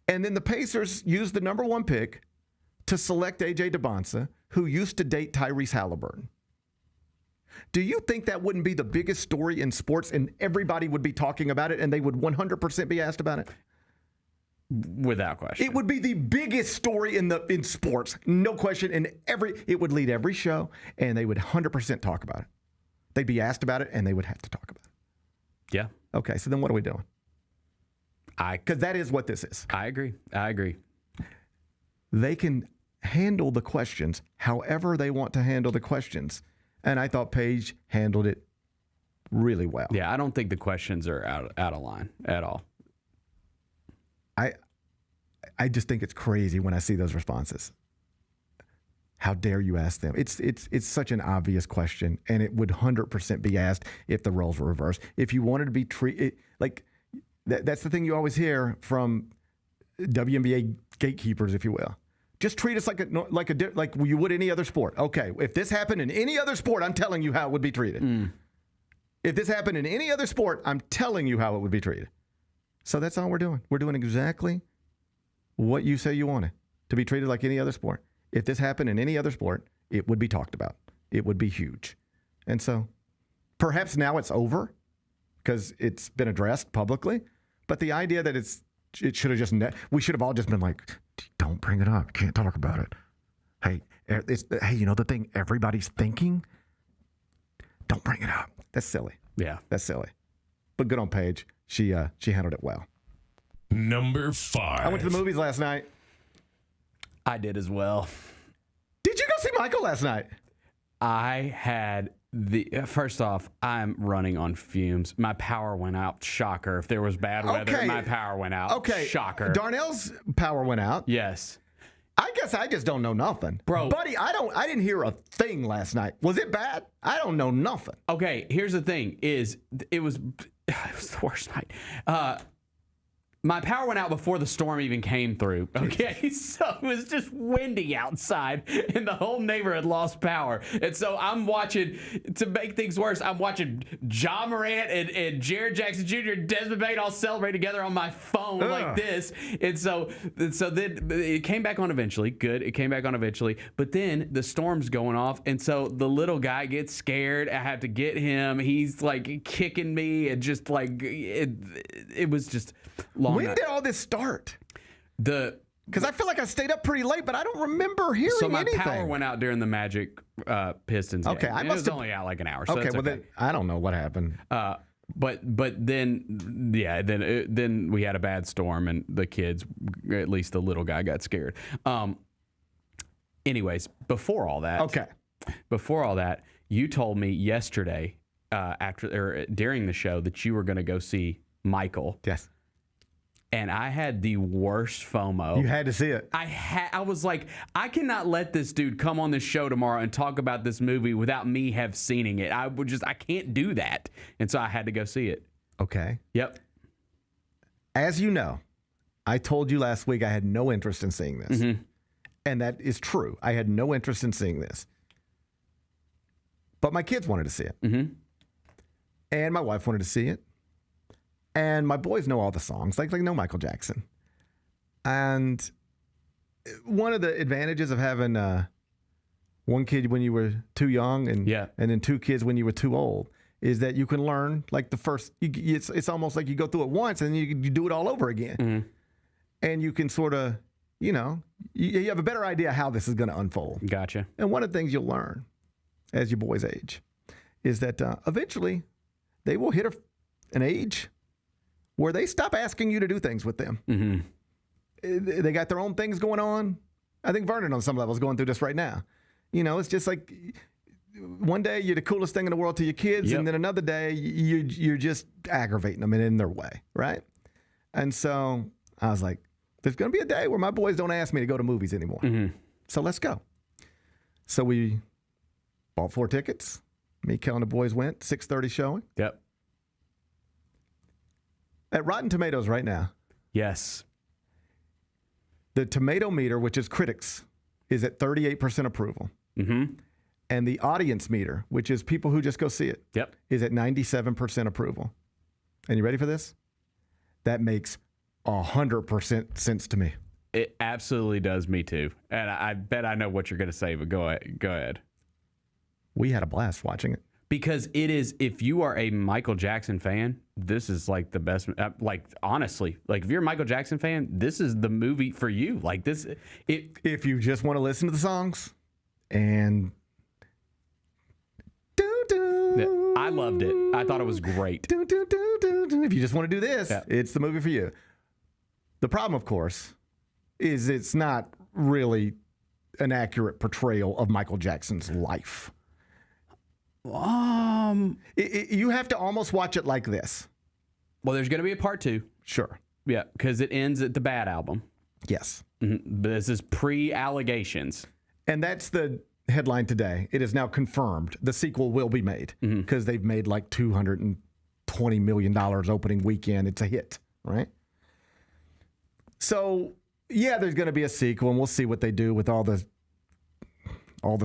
and then the Pacers used the number one pick to select AJ DeBonsa, who used to date Tyrese Halliburton? Do you think that wouldn't be the biggest story in sports, and everybody would be talking about it, and they would 100% be asked about it? Without question. It would be the biggest story in sports, no question. And it would lead every show, and they would 100% talk about it. They'd be asked about it, and they would have to talk about it. Yeah. Okay, so then what are we doing? Because that is what this is. I agree. They can handle the questions however they want to handle the questions. And I thought Paige handled it really well. Yeah, I don't think the questions are out of line at all. I just think it's crazy when I see those responses. How dare you ask them? It's such an obvious question, and it would 100% be asked if the roles were reversed. If you wanted to be treated like that's the thing you always hear from WNBA gatekeepers, if you will. Just treat us like you would any other sport. Okay, if this happened in any other sport, I'm telling you how it would be treated. If this happened in any other sport, I'm telling you how it would be treated. So that's all we're doing. We're doing exactly what you say you wanted, to be treated like any other sport. If this happened in any other sport, it would be talked about. It would be huge. And so perhaps now it's over because it's been addressed publicly. But the idea that it should have just, we should have all just been like, don't bring it up. Can't talk about it. Hey, you know the thing everybody's thinking? Don't bring it up. That's silly. Yeah. That's silly. But good on Paige. She handled it well. Number 5. I went to the movies last night. I did as well. Did you go see Michael last night? I had first off, I'm running on fumes. My power went out. Shocker. If there was bad weather, my power went out. Okay. Shocker. Darnell's power went out. Yes. I guess I just don't know nothing. Bro. Buddy, I didn't hear a thing last night. Was it bad? I don't know nothing. Okay, here's the thing it was the worst night. My power went out before the storm even came through. Okay, so it was just windy outside, and the whole neighborhood lost power. And so I'm watching, to make things worse, I'm watching Ja Morant and Jared Jackson Jr. and Desmond Bane all celebrate together on my phone like this. And so then it came back on eventually. Good, it came back on eventually. But then the storm's going off, and so the little guy gets scared. I have to get him. He's like kicking me, and just like it was just long. When did all this start? Because I feel like I stayed up pretty late, but I don't remember hearing anything. So my power went out during the Magic Pistons game. Okay, I must have only out like an hour. So okay, well then I don't know what happened. But then then we had a bad storm, and the kids, at least the little guy, got scared. Anyways, before all that, you told me yesterday during the show that you were going to go see Michael. Yes. And I had the worst FOMO. You had to see it. I was like, I cannot let this dude come on this show tomorrow and talk about this movie without me have seen it. I can't do that. And so I had to go see it. Okay. Yep. As you know, I told you last week I had no interest in seeing this. Mm-hmm. And that is true. I had no interest in seeing this. But my kids wanted to see it. Mm-hmm. And my wife wanted to see it. And my boys know all the songs, like know Michael Jackson. And one of the advantages of having one kid when you were too young and then two kids when you were too old is that you can learn like the first. It's almost like you go through it once and then you do it all over again, mm-hmm. and you can sort of you have a better idea how this is going to unfold. Gotcha. And one of the things you'll learn as your boys age is that eventually they will hit an age where they stop asking you to do things with them. Mm-hmm. They got their own things going on. I think Vernon on some level is going through this right now. It's just like one day you're the coolest thing in the world to your kids, and then another day you're just aggravating them and in their way, right? And so I was like, there's going to be a day where my boys don't ask me to go to movies anymore. Mm-hmm. So let's go. So we bought 4 tickets. Me, Kel, and the boys went. 6:30 showing. Yep. At Rotten Tomatoes right now. Yes. The tomato meter, which is critics, is at 38% approval. Mm-hmm. And the audience meter, which is people who just go see it, is at 97% approval. And you ready for this? That makes 100% sense to me. It absolutely does me too. And I bet I know what you're going to say, but go ahead. We had a blast watching it. Because it is, if you are a Michael Jackson fan, this is like the best. Like honestly, like if you're a Michael Jackson fan, this is the movie for you. Like this, if you just want to listen to the songs, and I loved it. I thought it was great. If you just want to do this, it's the movie for you. The problem, of course, is it's not really an accurate portrayal of Michael Jackson's life. You have to almost watch it like this. Well, there's going to be a part 2. Sure. Yeah, because it ends at the Bad album. Yes. Mm-hmm. But this is pre-allegations. And that's the headline today. It is now confirmed. The sequel will be made because they've made like $220 million opening weekend. It's a hit, right? So, yeah, there's going to be a sequel, and we'll see what they do with all the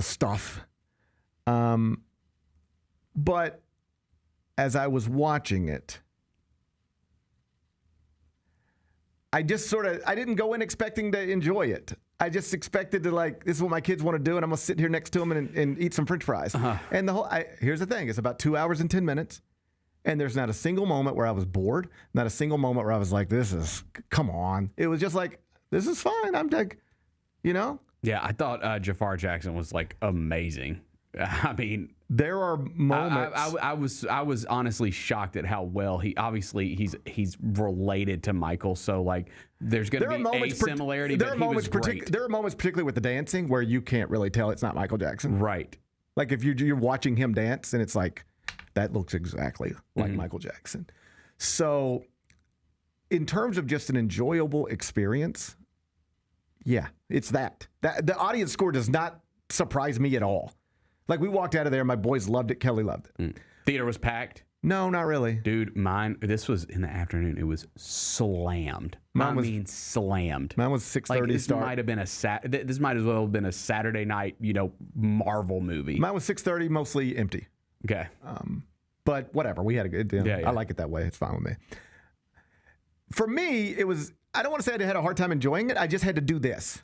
stuff. But as I was watching it, I just I didn't go in expecting to enjoy it. I just expected to this is what my kids want to do, and I'm going to sit here next to them and eat some French fries. Uh-huh. And here's the thing. It's about 2 hours and 10 minutes, and there's not a single moment where I was bored, not a single moment where I was like, come on. It was just like, this is fine. I'm like, Yeah, I thought Jafar Jackson was like amazing. I mean, There are moments. I was honestly shocked at how well he's related to Michael. So like, there's going to be a similarity. There are moments, particularly with the dancing, where you can't really tell it's not Michael Jackson. Right. Like if you're watching him dance, and it's like that looks exactly like Michael Jackson. So, in terms of just an enjoyable experience, yeah, it's that. The audience score does not surprise me at all. Like, we walked out of there, my boys loved it, Kelly loved it. Theater was packed? No, not really. Dude, this was in the afternoon. It was slammed. Slammed. Mine was 6:30 this start. Might have been this might as well have been a Saturday night, Marvel movie. Mine was 6:30, mostly empty. Okay. But whatever, we had a good deal. Yeah. I like it that way. It's fine with me. For me, it was, I don't want to say I had a hard time enjoying it. I just had to do this.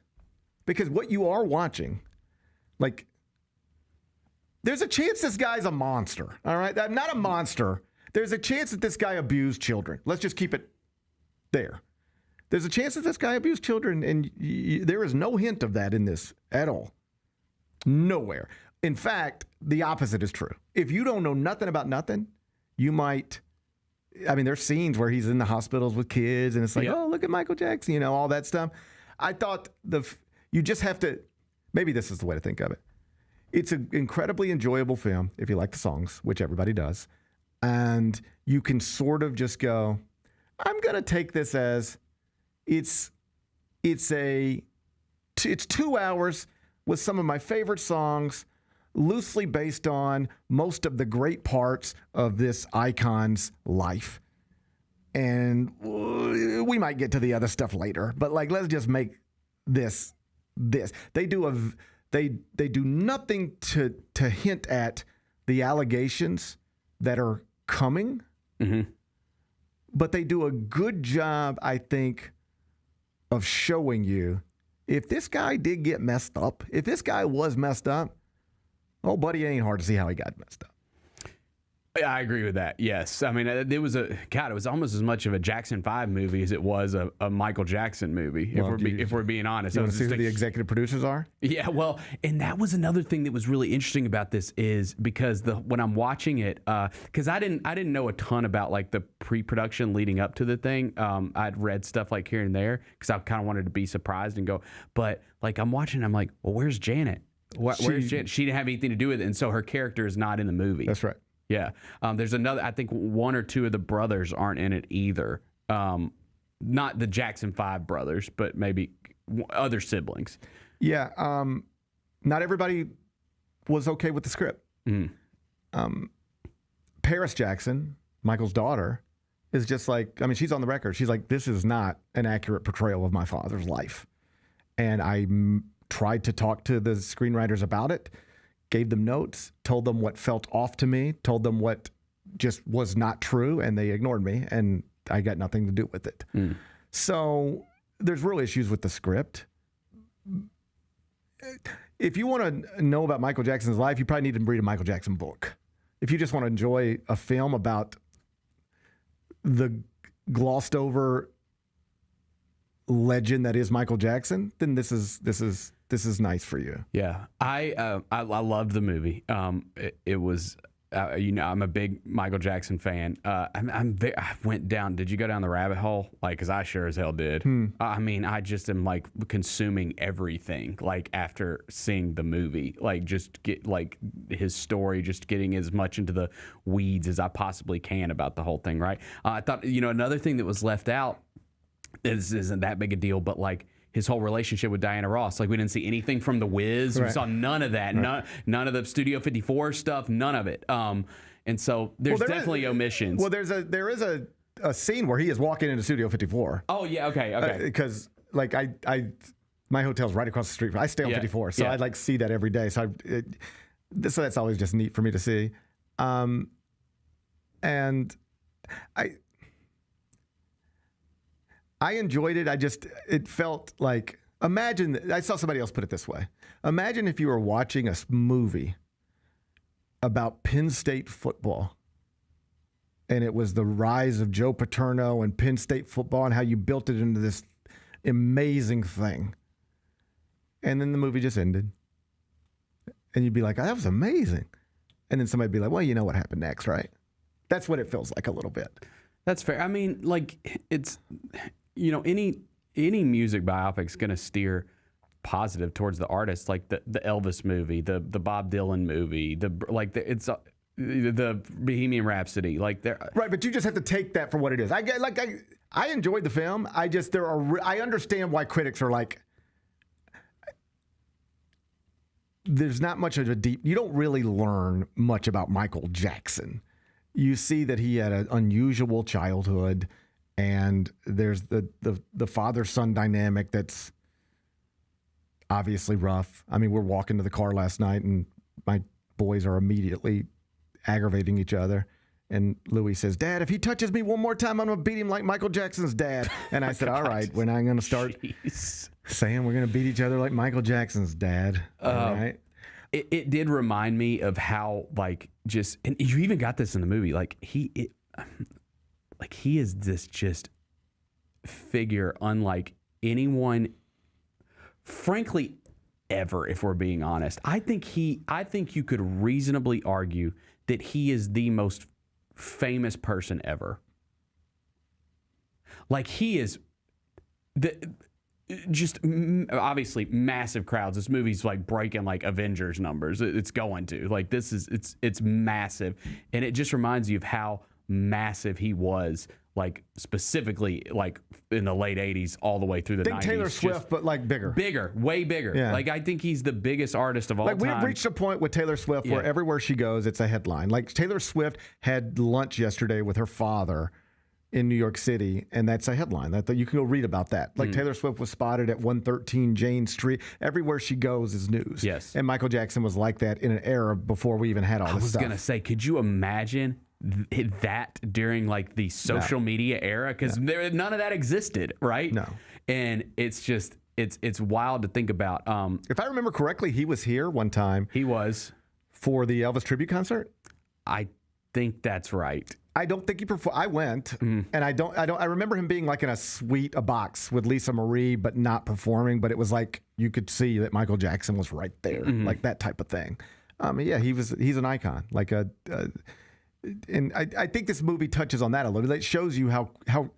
Because what you are watching, like, there's a chance this guy's a monster, all right? Not a monster. There's a chance that this guy abused children. Let's just keep it there. There's a chance that this guy abused children, and there is no hint of that in this at all. Nowhere. In fact, the opposite is true. If you don't know nothing about nothing, you might, there's scenes where he's in the hospitals with kids, and it's like, oh, look at Michael Jackson, all that stuff. I thought you just have to, maybe this is the way to think of it. It's an incredibly enjoyable film if you like the songs, which everybody does. And you can sort of just go, I'm going to take this as it's 2 hours with some of my favorite songs, loosely based on most of the great parts of this icon's life. And we might get to the other stuff later, but let's just make this. They do nothing to hint at the allegations that are coming, but they do a good job, I think, of showing you if this guy did get messed up, if this guy was messed up, oh, buddy, it ain't hard to see how he got messed up. I agree with that. Yes. It was almost as much of a Jackson 5 movie as it was a Michael Jackson movie, if we're being honest. You want to see who the executive producers are? Yeah, well, and that was another thing that was really interesting about this is because when I'm watching it, because I didn't know a ton about the pre-production leading up to the thing. I'd read stuff here and there because I kind of wanted to be surprised and go, but I'm watching, I'm like, well, where's Janet? Where's Janet? She didn't have anything to do with it, and so her character is not in the movie. That's right. Yeah. There's another, I think 1 or 2 of the brothers aren't in it either. Not the Jackson 5 brothers, but maybe other siblings. Yeah. Not everybody was okay with the script. Parrish Jackson, Michael's daughter, is just she's on the record. She's like, this is not an accurate portrayal of my father's life. And I tried to talk to the screenwriters about it. Gave them notes, told them what felt off to me, told them what just was not true, and they ignored me, and I got nothing to do with it. So there's real issues with the script. If you want to know about Michael Jackson's life, you probably need to read a Michael Jackson book. If you just want to enjoy a film about the glossed over legend that is Michael Jackson, then this is nice for you. Yeah, I loved the movie. It was, I'm a big Michael Jackson fan. I went down. Did you go down the rabbit hole? Because I sure as hell did. I just am consuming everything. After seeing the movie, just get his story, just getting as much into the weeds as I possibly can about the whole thing. Right. I thought another thing that was left out. This isn't that big a deal, but his whole relationship with Diana Ross. We didn't see anything from The Wiz. Right. We saw none of that. Right. None of the Studio 54 stuff. None of it. And so there's definitely omissions. Well, there is a scene where he is walking into Studio 54. Oh yeah, okay. Because my hotel's right across the street. I stay on 54, so I see that every day. So so that's always just neat for me to see. And I enjoyed it. It felt imagine, I saw somebody else put it this way. Imagine if you were watching a movie about Penn State football, and it was the rise of Joe Paterno and Penn State football and how you built it into this amazing thing. And then the movie just ended. And you'd be like, oh, that was amazing. and then somebody'd be like, well, you know what happened next, right? That's what it feels like a little bit. That's fair. I mean, like, it's, any music biopic's going to steer positive towards the artist, like the Elvis movie, the Bob Dylan movie, the Bohemian Rhapsody, like right. But you just have to take that for what it is. I enjoyed the film. I understand why critics are like, there's not much of a deep. You don't really learn much about Michael Jackson. You see that he had an unusual childhood, and there's the father-son dynamic that's obviously rough. I mean, we're walking to the car last night, and my boys are immediately aggravating each other. And Louis says, Dad, if he touches me one more time, I'm going to beat him like Michael Jackson's dad. And I said, all right, we're not going to start saying we're going to beat each other like Michael Jackson's dad. All right. It did remind me of how, like, just, and you even got this in the movie, like, he is this just figure unlike anyone, frankly, ever, if we're being honest. I think you could reasonably argue that he is the most famous person ever. Like, he is just obviously massive crowds. This movie's like breaking like Avengers numbers. It's going to, like, it's massive. And it just reminds you of how massive he was, like, specifically like in the late 80s all the way through the 90s. Taylor Swift, but like bigger. Way bigger. Yeah. Like, I think he's the biggest artist of all time. We've reached a point with Taylor Swift where everywhere she goes, it's a headline. Like, Taylor Swift had lunch yesterday with her father in New York City, and that's a headline. That you can go read about that. Like, Taylor Swift was spotted at 113 Jane Street. Everywhere she goes is news. Yes. And Michael Jackson was like that in an era before we even had all this stuff. I was going to say, could you imagine that during like the social media era? Because none of that existed, right? No. And it's just, it's wild to think about. If I remember correctly, he was here one time. He was. For the Elvis tribute concert? I think that's right. I don't think he performed. I went, and I remember him being like in a box with Lisa Marie, but not performing. But it was like you could see that Michael Jackson was right there, like that type of thing. Yeah, he's an icon. Like and I think this movie touches on that a little bit. It shows you how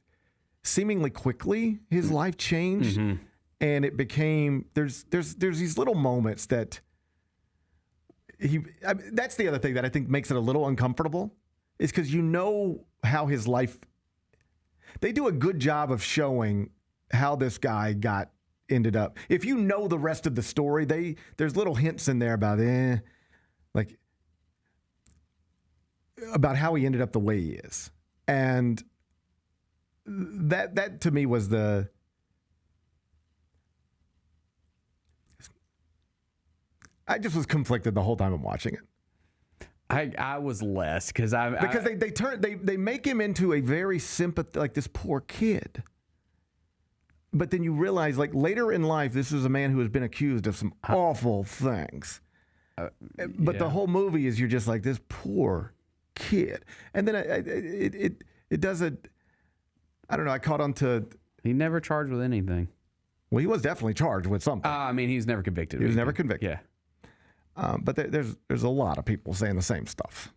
seemingly quickly his life changed, and it became there's these little moments that that's the other thing that I think makes it a little uncomfortable. Is because you know how his life. They do a good job of showing how this guy ended up. If you know the rest of the story, there's little hints in there about about how he ended up the way he is, and that to me was the. I just was conflicted the whole time I'm watching it. I was less because they make him into a very like this poor kid, but then you realize like later in life this is a man who has been accused of some awful things, but the whole movie is you're just like this poor kid, and then it doesn't. I don't know. I caught on to he never charged with anything. Well, he was definitely charged with something. I mean, he's never convicted. He was never convicted. Yeah. But there's a lot of people saying the same stuff.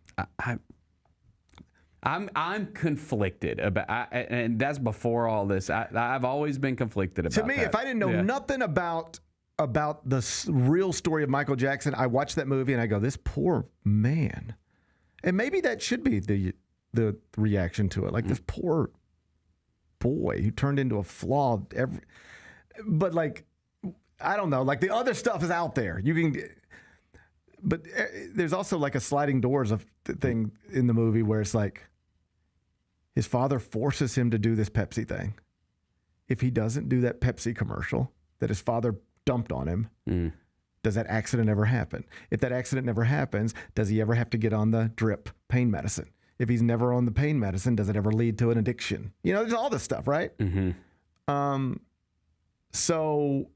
I'm conflicted about, and that's before all this. I've always been conflicted about. To me, if I didn't know nothing about the real story of Michael Jackson, I watched that movie and I go, this poor man, and maybe that should be the reaction to it, like this poor boy who turned into a flawed. But like, I don't know, like the other stuff is out there. You can. But there's also like a sliding doors of thing in the movie where it's like his father forces him to do this Pepsi thing. If he doesn't do that Pepsi commercial that his father dumped on him, does that accident ever happen? If that accident never happens, does he ever have to get on the drip pain medicine? If he's never on the pain medicine, does it ever lead to an addiction? You know, there's all this stuff, right? So,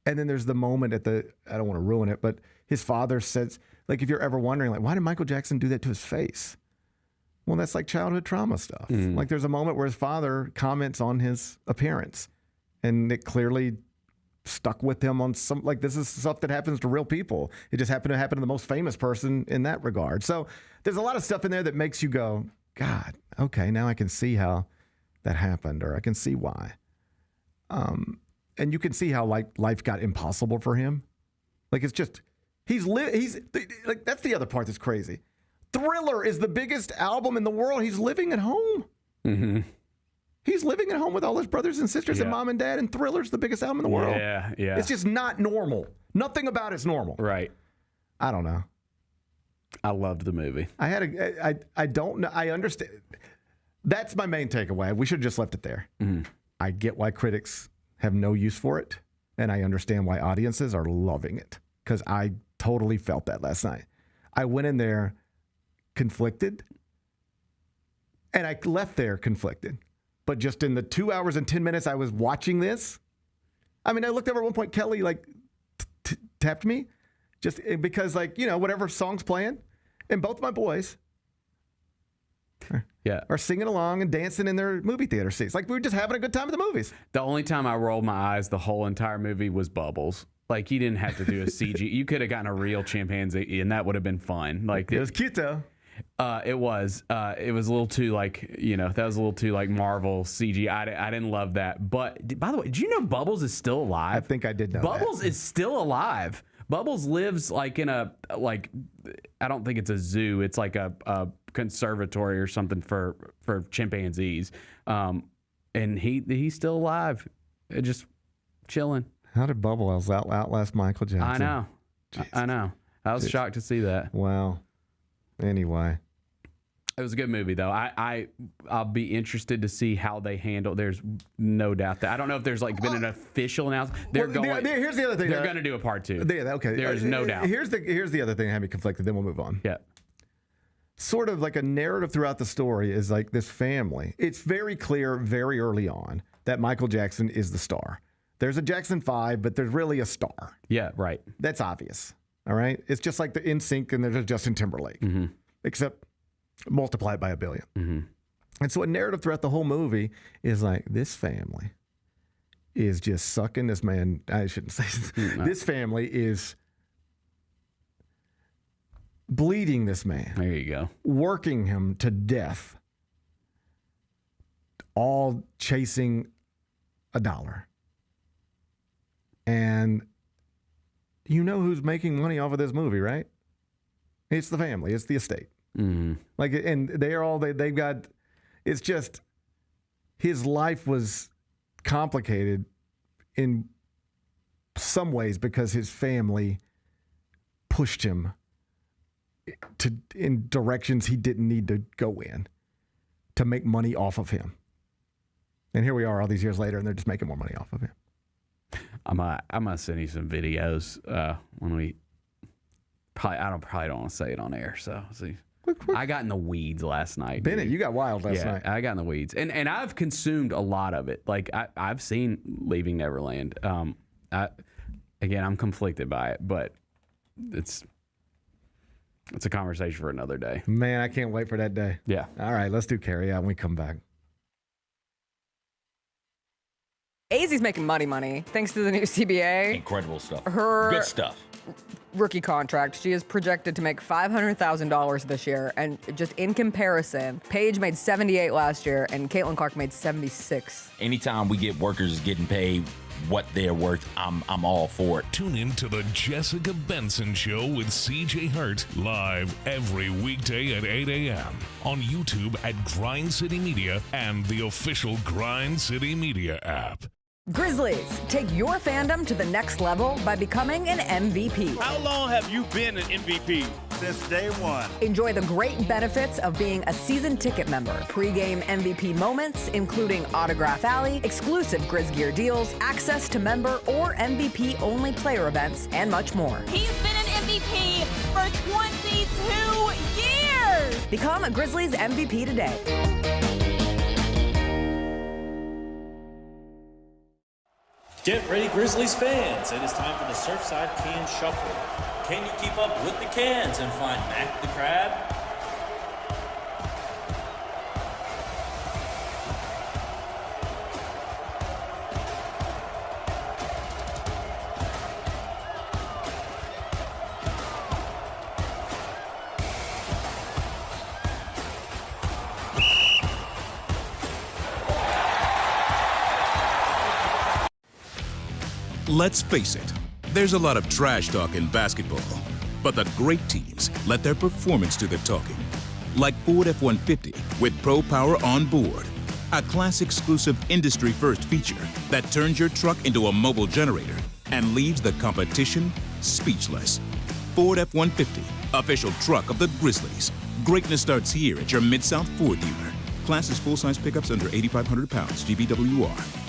and then there's the moment I don't want to ruin it, but his father says, like, if you're ever wondering, like, why did Michael Jackson do that to his face? Well, that's like childhood trauma stuff. Like, there's a moment where his father comments on his appearance, and it clearly stuck with him on some, like, this is stuff that happens to real people. It just happened to happen to the most famous person in that regard. So there's a lot of stuff in there that makes you go, God, okay, now I can see how that happened, or I can see why. And you can see how like life got impossible for him. Like, it's just, he's like, that's the other part that's crazy. Thriller is the biggest album in the world. He's living at home. Mm-hmm. He's living at home with all his brothers and sisters and mom and dad, and Thriller's the biggest album in the world. Yeah. It's just not normal. Nothing about it's normal. Right. I don't know. I loved the movie. I don't know. I understand. That's my main takeaway. We should have just left it there. Mm-hmm. I get why critics have no use for it, and I understand why audiences are loving it, because I totally felt that last night. I went in there conflicted, and I left there conflicted. But just in the 2 hours and 10 minutes I was watching this, I mean, I looked over at one point, Kelly like tapped me just because, like, you know, whatever song's playing, and both my boys are singing along and dancing in their movie theater seats. Like, we were just having a good time at the movies. The only time I rolled my eyes the whole entire movie was Bubbles. Like, you didn't have to do a CG. You could have gotten a real chimpanzee, and that would have been fun. Like, it was cute though. It was a little too, like, you know, that was a little too like Marvel CG. I didn't love that. But by the way, did you know Bubbles is still alive? I think I did know Bubbles that. is still alive. Bubbles lives like in a, like, I don't think it's a zoo. It's like a conservatory or something for chimpanzees. And he's still alive, just chilling. How did Bubbles outlast Michael Jackson? I know. Jesus. I know. I was shocked to see that. Wow. Anyway, it was a good movie, though. I'll be interested to see how they handle. There's no doubt that I don't know if there's like been an official announcement. Here's the other thing. They're going to do a part 2. Okay. There's no doubt. Here's the other thing that had me conflicted. Then we'll move on. Yeah. Sort of like a narrative throughout the story is like this family. It's very clear very early on that Michael Jackson is the star. There's a Jackson 5, but there's really a star. Yeah. Right. That's obvious. All right. It's just like the NSYNC and there's a Justin Timberlake, except multiplied by 1 billion. Mm-hmm. And so a narrative throughout the whole movie is like, this family is just sucking this man. I shouldn't say this family is bleeding this man. There you go. Working him to death, all chasing $1. And you know who's making money off of this movie, right? It's the family. It's the estate. Mm-hmm. Like, and they've got, it's just, his life was complicated in some ways because his family pushed him in directions he didn't need to go in to make money off of him. And here we are all these years later, and they're just making more money off of him. I'm gonna send you some videos when we. Probably don't want to say it on air. So see, I got in the weeds last night. Bennett, you got wild last night. I got in the weeds, and I've consumed a lot of it. Like I've seen Leaving Neverland. I'm conflicted by it, but it's a conversation for another day. Man, I can't wait for that day. Yeah. All right, let's do carry out when we come back. Azzy's making money thanks to the new CBA. Incredible stuff. Good stuff. Rookie contract. She is projected to make $500,000 this year, and just in comparison, Paige made $78,000 last year, and Caitlin Clark made $76,000. Anytime we get workers getting paid what they're worth, I'm all for it. Tune in to the Jessica Benson Show with CJ Hurt live every weekday at 8 a.m. on YouTube at Grind City Media and the official Grind City Media app. Grizzlies, take your fandom to the next level by becoming an MVP. How long have you been an MVP? Since day one. Enjoy the great benefits of being a season ticket member. Pre-game MVP moments, including Autograph Alley, exclusive Grizz gear deals, access to member or MVP-only player events, and much more. He's been an MVP for 22 years! Become a Grizzlies MVP today. Get ready, Grizzlies fans. It is time for the Surfside Can Shuffle. Can you keep up with the cans and find Mac the Crab? Let's face it, there's a lot of trash talk in basketball, but the great teams let their performance do the talking. Like Ford F-150 with Pro Power on board, a class-exclusive industry-first feature that turns your truck into a mobile generator and leaves the competition speechless. Ford F-150, official truck of the Grizzlies. Greatness starts here at your Mid-South Ford dealer. Class is full-size pickups under 8,500 pounds, GVWR.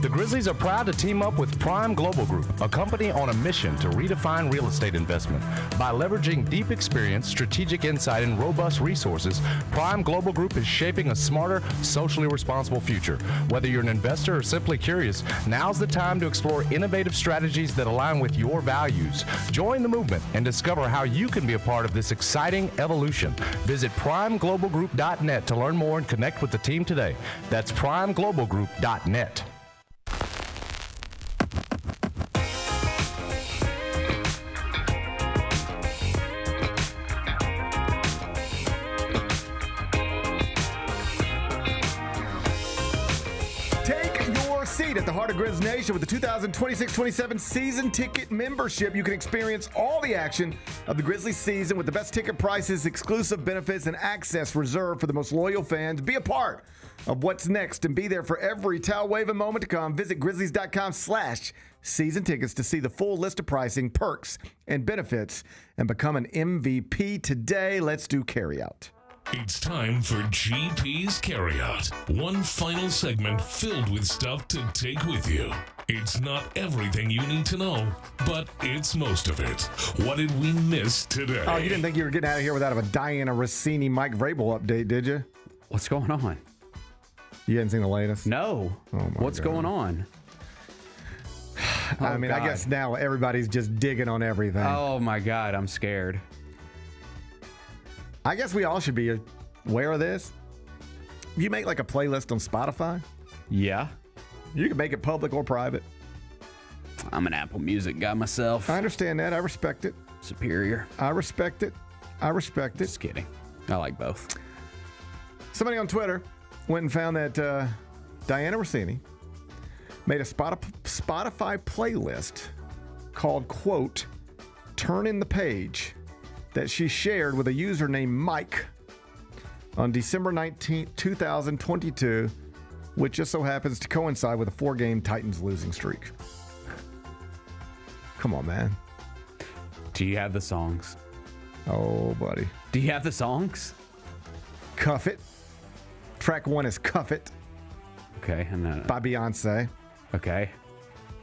The Grizzlies are proud to team up with Prime Global Group, a company on a mission to redefine real estate investment. By leveraging deep experience, strategic insight, and robust resources, Prime Global Group is shaping a smarter, socially responsible future. Whether you're an investor or simply curious, now's the time to explore innovative strategies that align with your values. Join the movement and discover how you can be a part of this exciting evolution. Visit primeglobalgroup.net to learn more and connect with the team today. That's primeglobalgroup.net. At the heart of Grizz Nation with the 2026-27 season ticket membership. You can experience all the action of the Grizzlies season with the best ticket prices, exclusive benefits, and access reserved for the most loyal fans. Be a part of what's next and be there for every towel waving moment to come. Visit grizzlies.com/season tickets to see the full list of pricing, perks, and benefits and become an MVP today. Let's do carryout. It's time for GP's Carryout. One final segment filled with stuff to take with you. It's not everything you need to know, but it's most of it. What did we miss today? Oh, you didn't think you were getting out of here without a Diana Rossini, Mike Vrabel update, did you? What's going on? You hadn't seen the latest? No. What's going on? I mean, God. I guess now everybody's just digging on everything. Oh, my God. I'm scared. I guess we all should be aware of this. You make like a playlist on Spotify? Yeah. You can make it public or private. I'm an Apple Music guy myself. I understand that. I respect it. Superior. I respect it. Just kidding. I like both. Somebody on Twitter went and found that Diana Rossini made a Spotify playlist called, quote, Turn in the Page, that she shared with a user named Mike on December 19th, 2022, which just so happens to coincide with a 4-game Titans losing streak. Come on, man. Do you have the songs? Oh, buddy. Do you have the songs? Cuff It. Track 1 is Cuff It. Okay. By Beyonce. Okay.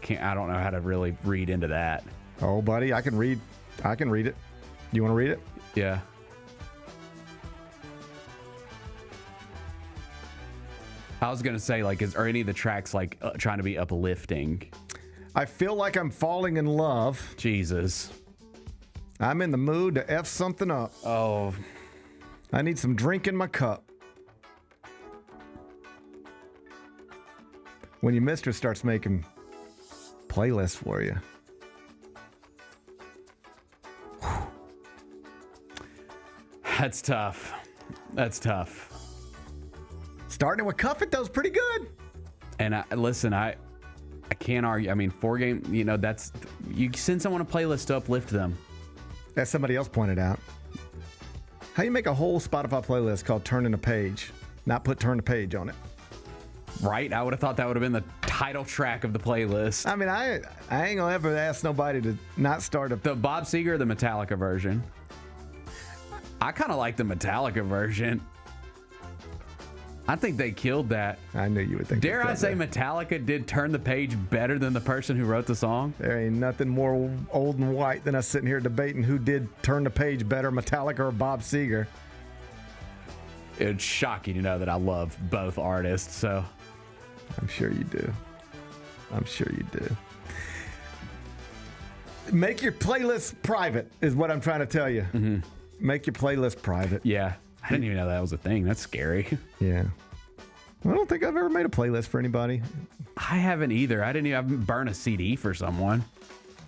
I don't know how to really read into that. Oh, buddy, I can read it. You want to read it? Yeah. I was going to say, like, are any of the tracks, like, trying to be uplifting? I feel like I'm falling in love. Jesus. I'm in the mood to F something up. Oh. I need some drink in my cup. When your mistress starts making playlists for you. That's tough. Starting with Cuff It, that was pretty good. And I can't argue. I mean, 4-game, that's, you send someone a playlist to uplift them. As somebody else pointed out. How do you make a whole Spotify playlist called Turn in a Page, not put Turn the Page on it? Right? I would have thought that would have been the title track of the playlist. I mean, I ain't gonna ever ask nobody to not start the Bob Seger or the Metallica version. I kind of like the Metallica version. I think they killed that. I knew you would think. Dare I say Metallica did Turn the Page better than the person who wrote the song? There ain't nothing more old and white than us sitting here debating who did Turn the Page better, Metallica or Bob Seger. It's shocking to know that I love both artists, so. I'm sure you do. Make your playlist private is what I'm trying to tell you. Mm-hmm. Make your playlist private. Yeah. I didn't even know that was a thing. That's scary. Yeah. I don't think I've ever made a playlist for anybody. I haven't either. I didn't even burn a CD for someone.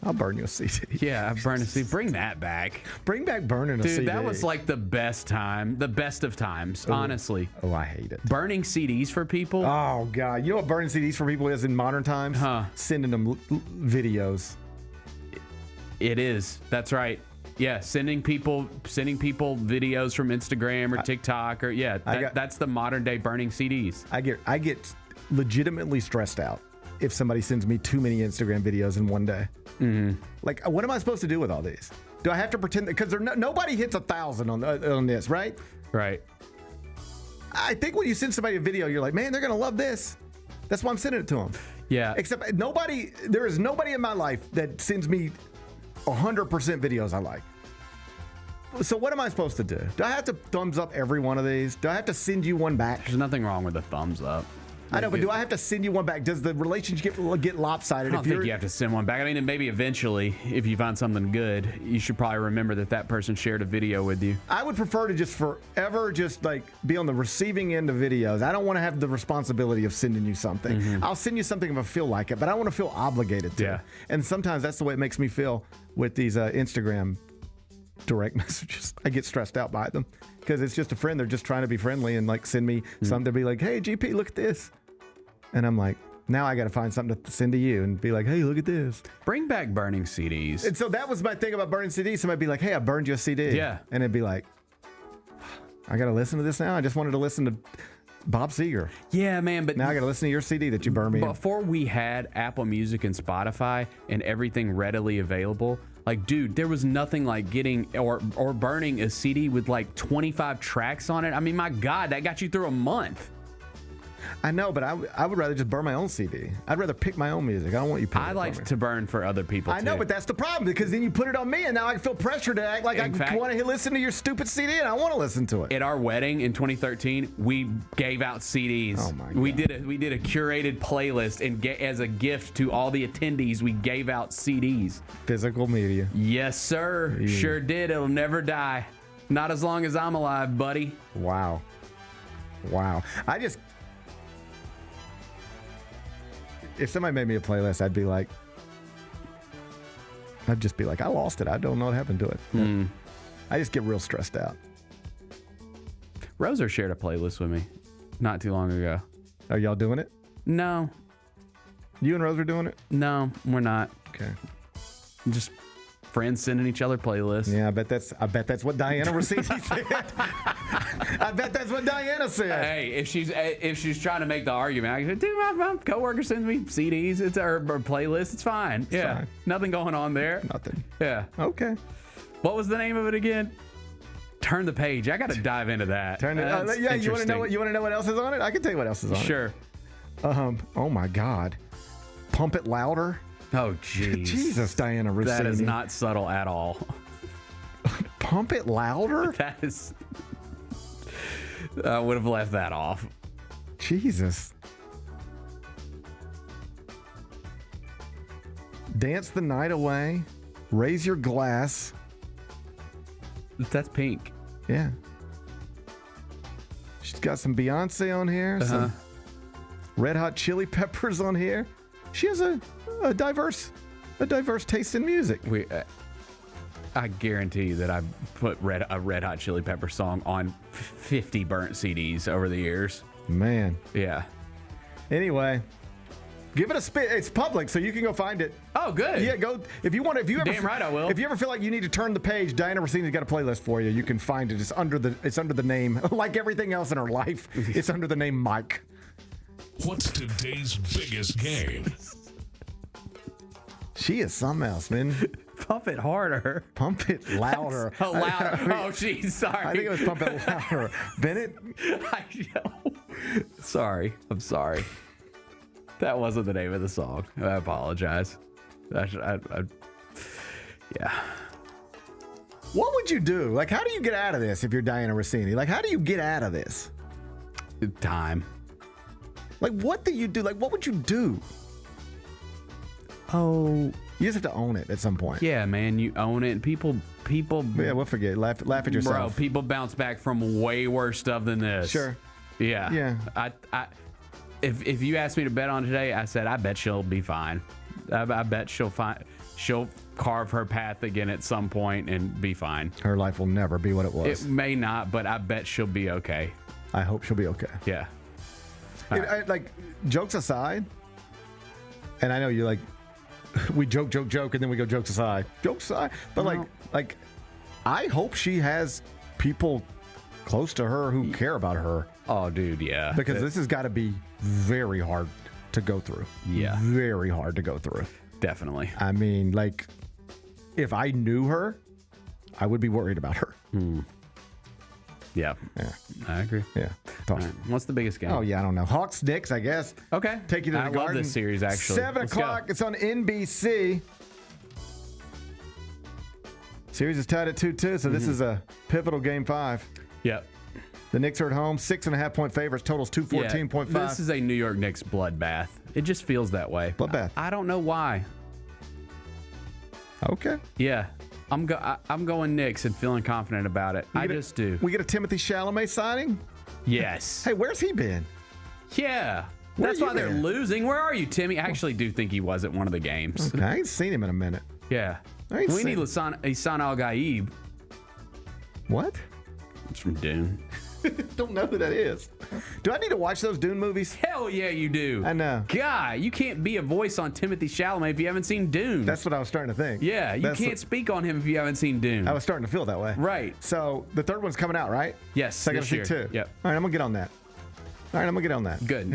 I'll burn you a CD. Yeah, burn a CD. Bring that back. Bring back burning a CD. Dude, that was like the best of times, honestly. Oh, I hate it. Burning CDs for people. Oh, God. You know what burning CDs for people is in modern times? Sending them videos. It is. That's right. Yeah, sending people videos from Instagram or TikTok or that's the modern day burning CDs. I get legitimately stressed out if somebody sends me too many Instagram videos in one day. Mm-hmm. Like, what am I supposed to do with all these? Do I have to pretend? Because nobody hits 1,000 on this, right? Right. I think when you send somebody a video, you're like, man, they're gonna love this. That's why I'm sending it to them. Yeah. Except there is nobody in my life that sends me 100% videos I like. So what am I supposed to do? Do I have to thumbs up every one of these? Do I have to send you one back? There's nothing wrong with a thumbs up. I know, but do I have to send you one back? Does the relationship get lopsided? I don't think you have to send one back. I mean, and maybe eventually, if you find something good, you should probably remember that person shared a video with you. I would prefer to just forever be on the receiving end of videos. I don't want to have the responsibility of sending you something. Mm-hmm. I'll send you something if I feel like it, but I want to feel obligated to. Yeah. And sometimes that's the way it makes me feel with these Instagram direct messages. I get stressed out by them because it's just a friend. They're just trying to be friendly and like send me something to be like, hey, GP, look at this. And I'm like, now I got to find something to send to you and be like, hey, look at this. Bring back burning CDs. And so that was my thing about burning CDs. Somebody'd be like, hey, I burned you a CD. Yeah. And it'd be like, I got to listen to this now. I just wanted to listen to Bob Seger. Yeah, man. But now I got to listen to your CD that you burned me. Before we had Apple Music and Spotify and everything readily available, like, dude, there was nothing like getting or burning a CD with like 25 tracks on it. I mean, my God, that got you through a month. I know, but I would rather just burn my own CD. I'd rather pick my own music. I don't want you picking I like to burn for other people, I know, but that's the problem because then you put it on me and now I feel pressure to act like I want to listen to your stupid CD and I want to listen to it. At our wedding in 2013, we gave out CDs. Oh my God. We did a curated playlist and as a gift to all the attendees, we gave out CDs. Physical media. Yes, sir. Yeah. Sure did. It'll never die. Not as long as I'm alive, buddy. Wow. If somebody made me a playlist, I'd just be like, I lost it. I don't know what happened to it. I just get real stressed out. Roser shared a playlist with me not too long ago. Are y'all doing it? No. You and Rose are doing it? No, we're not. Okay. Just friends sending each other playlists. Yeah, I bet that's what Diana Rossini said. I bet that's what Diana said. Hey, if she's trying to make the argument, I said, dude, my coworker sends me CDs, or playlist, it's fine. Yeah, nothing going on there. Nothing. Yeah. Okay. What was the name of it again? Turn the Page. I got to dive into that. Yeah, you want to know what else is on it? I can tell you what else is on it. Sure. Oh my God. Pump It Louder. Oh, jeez. Jesus, Diana Rossini. That is not subtle at all. Pump It Louder? That is... I would have left that off. Jesus. Dance the Night Away. Raise Your Glass. That's Pink. Yeah. She's got some Beyonce on here. Some Red Hot Chili Peppers on here. She has a diverse taste in music. I guarantee you that I put a Red Hot Chili Pepper song on 50 burnt CDs over the years. Man. Yeah. Anyway, give it a spin. It's public, so you can go find it. Oh, good. Yeah, go if you want. Damn right I will. If you ever feel like you need to turn the page, Diana Rossini's got a playlist for you. You can find it. It's under the name, like everything else in her life. It's under the name Mike. What's today's biggest game? She is something else, man. Pump it harder. Pump it louder. Oh, louder. Oh, geez, sorry. I think it was Pump It Louder. Bennett? I know. Sorry. I'm sorry. That wasn't the name of the song. I apologize. Yeah. What would you do? Like, how do you get out of this if you're Diana Rossini? Like, how do you get out of this? Time. Like, what do you do? Like, what would you do? Oh, you just have to own it at some point. Yeah, man, you own it. People. Yeah, we'll forget. Laugh at yourself, bro. People bounce back from way worse stuff than this. Sure. Yeah. Yeah. If you asked me to bet on today, I said I bet she'll be fine. I bet she'll she'll carve her path again at some point and be fine. Her life will never be what it was. It may not, but I bet she'll be okay. I hope she'll be okay. Yeah. Like, jokes aside, and I know you like, we joke, and then we go jokes aside. Jokes aside. But like, I hope she has people close to her who care about her. Oh, dude, yeah. Because this has got to be very hard to go through. Yeah. Very hard to go through. Definitely. I mean, like, if I knew her, I would be worried about her. Yeah. I agree. Yeah. Right. What's the biggest game? Oh, yeah, I don't know. Hawks Knicks, I guess. Okay. Take you to the I Garden. love this series, actually. 7 Let's o'clock. go. It's on NBC. Series is tied at 2-2, so this is a pivotal game 5. Yep. The Knicks are at home, 6.5-point favorites. Totals 214.5. This is a New York Knicks bloodbath. It just feels that way. Bloodbath. I don't know why. Okay. Yeah. I'm going Knicks and feeling confident about it. I just do. We get a Timothy Chalamet signing? Yes. Hey, where's he been? Yeah. Where That's you why they're been? losing. Where are you, Timmy? I actually do think he was at one of the games. Okay, I ain't seen him in a minute. Yeah. I ain't We seen need him. Hassan Al-Gaib. What? It's from Dune. Don't know who that is. Do I need to watch those Dune movies? Hell yeah, you do. I know. God, you can't be a voice on Timothy Chalamet if you haven't seen Dune. That's what I was starting to think. Yeah, you can't speak on him if you haven't seen Dune. I was starting to feel that way. Right. So the third one's coming out, right? Yes, Second this of year. two. Yep. All right, I'm gonna get on that. All right, I'm gonna get on that. Good.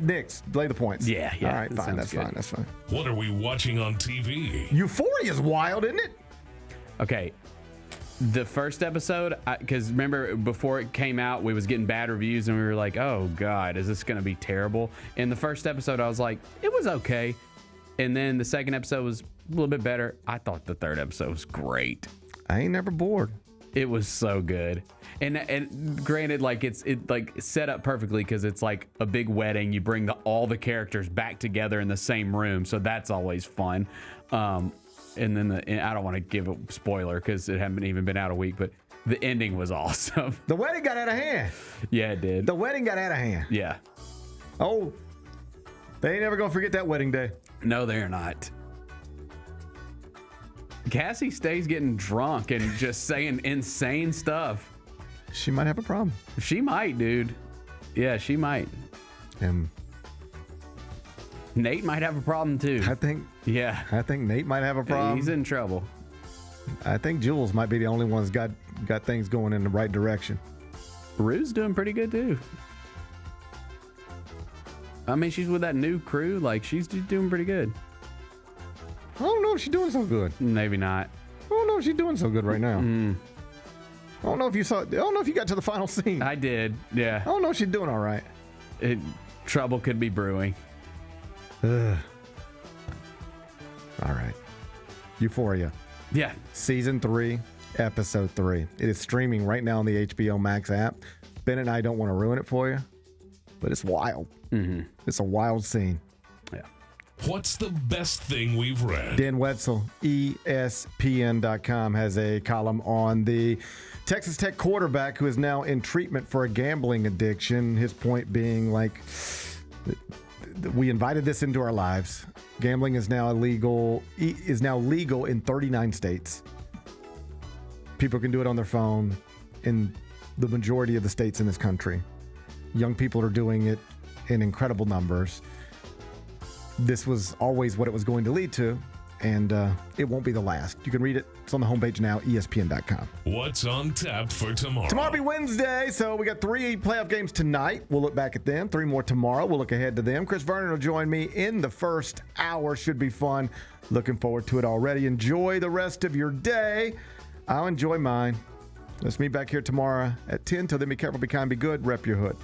Knicks, lay the points. Yeah. All right, that fine. sounds That's good. fine. That's fine. What are we watching on TV? Euphoria's wild, isn't it? Okay. The first episode, because remember before it came out, we was getting bad reviews and we were like, oh God, is this going to be terrible? In the first episode, I was like, it was okay. And then the second episode was a little bit better. I thought the third episode was great. I ain't never bored. It was so good. And granted, like it's set up perfectly because it's like a big wedding. You bring all the characters back together in the same room. So that's always fun. And then I don't want to give a spoiler because it hadn't even been out a week, but the ending was awesome. The wedding got out of hand. Yeah, it did. The wedding got out of hand. Yeah. Oh, they ain't never gonna forget that wedding day. No, they're not. Cassie stays getting drunk and just saying insane stuff. She might have a problem. She might, dude. Yeah, she might. Nate might have a problem too. I think Nate might have a problem. He's in trouble. I think Jules might be the only one's got things going in the right direction. Rue's doing pretty good too. I mean, she's with that new crew. Like, she's doing pretty good. I don't know if she's doing so good. Maybe not. I don't know if she's doing so good right now. I don't know if you saw. I don't know if you got to the final scene. I did. Yeah. I don't know if she's doing all right. Trouble could be brewing. Ugh. All right. Euphoria. Yeah. Season 3, episode 3. It is streaming right now on the HBO Max app. Ben and I don't want to ruin it for you, but it's wild. Mm-hmm. It's a wild scene. Yeah. What's the best thing we've read? Dan Wetzel, ESPN.com, has a column on the Texas Tech quarterback who is now in treatment for a gambling addiction. His point being, like, we invited this into our lives. Gambling is now legal in 39 states. People can do it on their phone in the majority of the states in this country. Young people are doing it in incredible numbers. This was always what it was going to lead to, and it won't be the last. You can read it. It's on the homepage now, ESPN.com. What's on tap for tomorrow? Tomorrow will be Wednesday, so we got 3 playoff games tonight. We'll look back at them. 3 more tomorrow. We'll look ahead to them. Chris Vernon will join me in the first hour. Should be fun. Looking forward to it already. Enjoy the rest of your day. I'll enjoy mine. Let's meet back here tomorrow at 10. Till then, be careful, be kind, be good. Rep your hood.